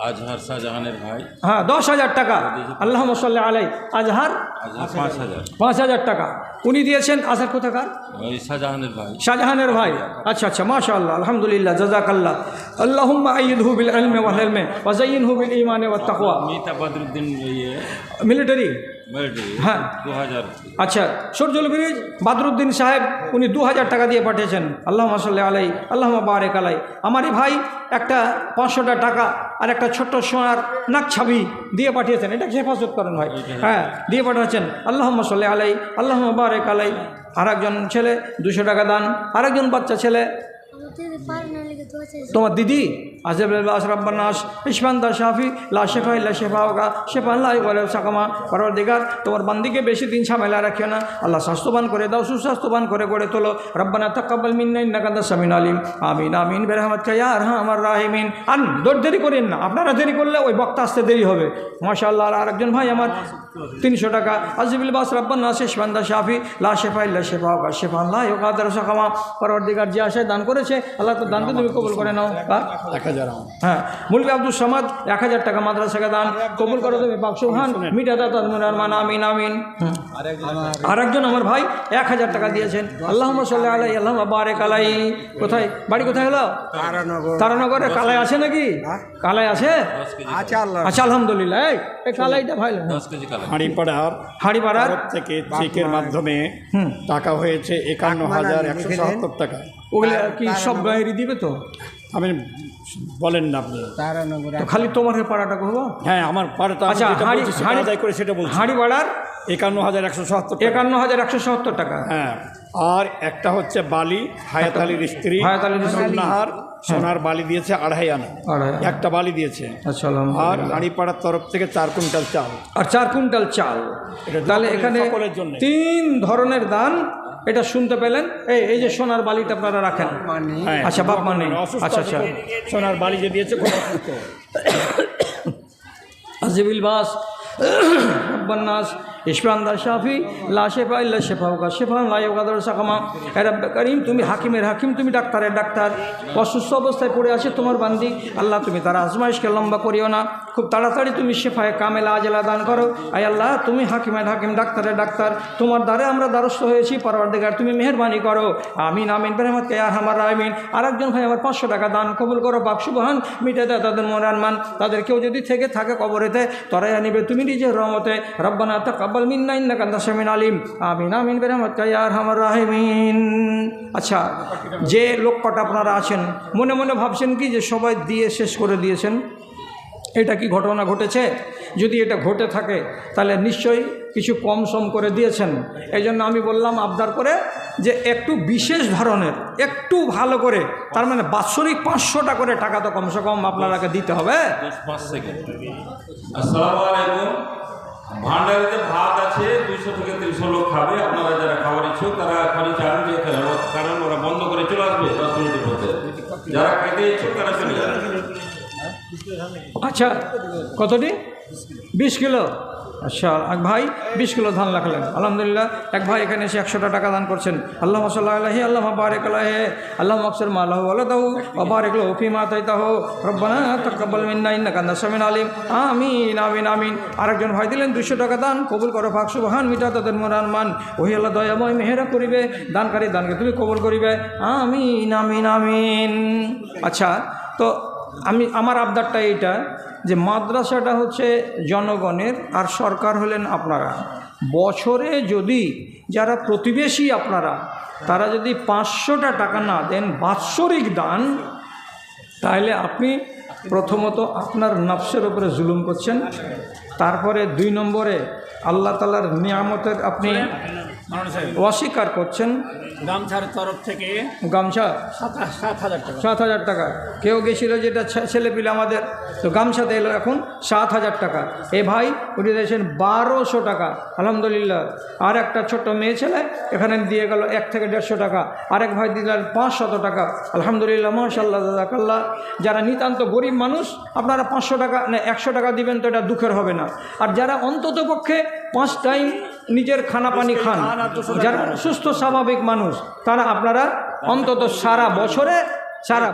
আজহার শাহজাহানের ভাই, হ্যাঁ 10,000 টাকা। আল্লাহুম্মা সাল্লি আলাইহি। আজহার 5,000 টাকা উনি দিয়েছেন। আজহার কোথাকার? ওই শাহজাহানের ভাই। শাহজাহানের ভাই। আচ্ছা আচ্ছা, মাশাআল্লাহ, আলহামদুলিল্লাহ, জাযাকাল্লাহ। আল্লাহুম্মা আইয়িদহু বিল ইলমি ওয়াল হিলমি ওয়া যায়্যিনহু বিল ঈমানি ওয়াত তাকওয়া। মিতা বদরুদ্দিন মিলিটারি, হ্যাঁ 2000। আচ্ছা, সূর্যল ব্রিজ বাদরুদ্দিন সাহেব উনি 2000 টাকা দিয়ে পাঠিয়েছেন। আল্লাহুম্মা সাল্লি আলাইহি আল্লাহুম্মা বারিক আলাইহি। আমারই ভাই একটা 500 টাকা আর একটা ছোট্ট সোনার নাকছাবি দিয়ে পাঠিয়েছেন। এটা হেফাজত করেন ভাই, হ্যাঁ দিয়ে পাঠিয়েছেন। আল্লাহুম্মা সাল্লি আলাইহি আল্লাহুম্মা বারিক আলাইহি। আর একজন ছেলে 200 টাকা দান। আর একজন বাচ্চা ছেলে, তোমার দিদি আজরাব্বানাস ইসমান্দা শাফি লা শেফা ইল্লা শেফাওকা শেফা লা ইউগালিউ সাকামা। পরওয়ারদিগার, তোমার বান্দিকে বেশি দিন ঝামেলা রাখিও না, আল্লাহ স্বাস্থ্যবান করে দাও, সুস্বাস্থ্যবান করে গড়ে তোলো। রব্বানা তাকাব্বাল মিন্না ইন্নাকা আনতাস সামিউল আলিম। আমিন আমিন বিরহমাতিকা ইয়া আরহামার রাহিমিন। আন দেরি করেন না, আপনারা দেরি করলে ওই বক্তা আসতে দেরি হবে। মাশাআল্লাহ। আর আরেকজন ভাই আমার 300 টাকা। আজিবিল বাস রব্বানাস ইসমান্দা শাফি লা শেফা ইল্লা শেফাওকা শেফা লা ইউগালিউ সাকামা। পরওয়ারদিগার যে আশায় দান করেছে আল্লাহ তো দানকে তুমি কবুল করে নাও। 1000। হ্যাঁ, মুলবি আব্দুল সামাদ 1000 টাকা মাদ্রাসাকে দান কবুল করো তুমি পাক সুবহান মিটা দাতা মুনারমান আমিন আমিন। আরেকজন আমার ভাই 1000 টাকা দিয়েছেন। আল্লাহুম্মা সাল্লি আলাইহি আল্লাহুম্মা বারিক আলাইহি। কোথায় বাড়ি? কোথায় হলো? তারানগরে। কালাই আছে নাকি? কালাই আছে? আচ্ছা আলহামদুলিল্লাহ। এই কালাইটা ভাই 10 কেজি কালাই। হাড়িপাড়ার থেকে চেকের মাধ্যমে টাকা হয়েছে 51,177 টাকা। ওগুলো কি সব গায়েরই দিবে তো? আমি বলেন না আপনি, তো খালি তোমার পাড়াটা করবো? হ্যাঁ আমার পাড়াটা। আচ্ছা, আদায় করে সেটা বলছি। হাড়িপাড়ার 51,177 51,177 টাকা। হ্যাঁ, আর একটা হচ্ছে বালি, হায়াত আলীর স্ত্রী নাহার সোনার বালি দিয়েছে 2.5 আনা। একটা বালি দিয়েছে। আচ্ছা, আর হাড়িপাড়ার তরফ থেকে 4 কুইন্টাল চাল। আর 4 কুইন্টাল চাল। তাহলে এখানে 3 ধরনের দান। এটা শুনতে পেলেন? এই যে সোনার বালিটা আপনারা রাখেন। আচ্ছা, বাপ মানে আচ্ছা আচ্ছা, সোনার বালি যে দিয়েছে আজিবিল বাস রব্বান্নাস ইসমান্দা শাফি লা শেফা ইল্লা শেফাওকা শেফা লা ইউগাদিরু সাকামা। হে রব্বে করিম, তুমি হাকিমের হাকিম, তুমি ডাক্তারের ডাক্তার। অসুস্থ অবস্থায় পড়ে আছে তোমার বান্দি, আল্লাহ তুমি তার আজমাইশকে লম্বা করিও না, খুব তাড়াতাড়ি তুমি শেফায়ে কামেলা আজেলা দান করো। আয় আল্লাহ, তুমি হাকিমের হাকিম, ডাক্তারের ডাক্তার, তোমার দ্বারে আমরা দ্বারস্থ হয়েছি, পরওয়ারদিগার তুমি মেহেরবানি করো। আমিন আমিন বিরহমাতিকা ইয়া আরহামার রাহিমিন। আরেকজন ভাই আমার 500 টাকা দান কবুল করো পাক সুবহান মিটা দাও তাদের মুনারমান। তাদের কেউ যদি থেকে থাকে কবরেতে তরাইয়া নিবে তুমি নিজের রহমতে। রব্বানা তাকাব্বাল মিন্না ইন্নাকা আনতাস সামিউল আলিম। আমিন আমিন বিরহমাতিকা ইয়া আরহামার রাহিমিন। আচ্ছা, যে লোক কটা আপনারা আছেন মনে মনে ভাবছেন কি যে সবাই দিয়ে শেষ করে দিয়েছেন? এটা কি ঘটনা ঘটেছে? যদি এটা ঘটে থাকে তাহলে নিশ্চয়ই কিছু কম সম করে দিয়েছেন। এই জন্য আমি বললাম আবদার করে যে একটু বিশেষ ধরনের, একটু ভালো করে, তার মানে বাৎসরিক 500টা করে টাকা তো কমসে কম আপনারাকে দিতে হবে। 5 সেকেন্ড। আসসালামু আলাইকুম। ভান্ডারিতে ভাত আছে, 200 থেকে 300 লোক খাবে। আপনারা যারা খাবার ইচ্ছুক তারা খালি চান যে, কারণ ওরা বন্ধ করে চলে আসবে 10 মিনিটের মধ্যে। যারা খেতে ইচ্ছুক তারা চলে যাবে। আচ্ছা, কতটি? 20 কিলো। আচ্ছা, এক ভাই 20 কিলো ধান রাখলেন, আলহামদুলিল্লাহ। এক ভাই এখানে এসে 100টা টাকা দান করছেন। আল্লাহুম্মা সাল্লি আলাইহি আল্লাহুম্মা বারিক আলাইহি আল্লাহুম্মা আকসির মালাহু ওয়ালাদাহু ওয়া বারিক লাহু ফীমা আতাইতাহু রব্বানা তাকাব্বাল মিন্না ইন্নাকা আনতাস সামিউল আলিম। আমিন আমিন আমিন। আরেকজন ভাই দিলেন 200 টাকা দান কবুল করো পাক সুবহান মিটা তাদের মুনারমান। ওহি আল্লাহ দয়াময় মেহেরা করিবে, দানকারী দানকে তুমি কবুল করিবে। আমিন আমিন আমিন। আচ্ছা, তো আমার আবদারটা এইটা যে মাদ্রাসাটা হচ্ছে জনগণের আর সরকার হলেন আপনারা। বছরে যদি যারা প্রতিবেশী আপনারা তারা যদি 500টা টাকা না দেন বাৎসরিক দান, তাহলে আপনি প্রথমত আপনার নফসের উপরে জুলুম করছেন, তারপরে 2 নম্বরে আল্লাহ তাআলার নিয়ামতের আপনি অস্বীকার করছেন। গামছার তরফ থেকে গামছা 7,000 টাকা। কেউ গেছিল যেটা ছেলে পিলে আমাদের, তো গামছাতে এলো এখন 7,000 টাকা। এ ভাই উনি দিয়েছেন 1200 টাকা, আলহামদুলিল্লাহ। আর একটা ছোট্ট মেয়ে ছেলে এখানে দিয়ে গেল 1 থেকে 150 টাকা, আরেক ভাই দিলেন 500 টাকা, আলহামদুলিল্লাহ, মাশাআল্লাহ, জাযাকাল্লাহ। যারা নিতান্ত গরিব মানুষ আপনারা 500 টাকা না 100 টাকা দিবেন তো এটা দুঃখের হবে না। আর যারা অন্তত পক্ষে 5 টাইম নিজের খানা পানি খান, যারা সুস্থ স্বাভাবিক মানুষ, তারা আপনারা অন্তত সারা বছরে সারা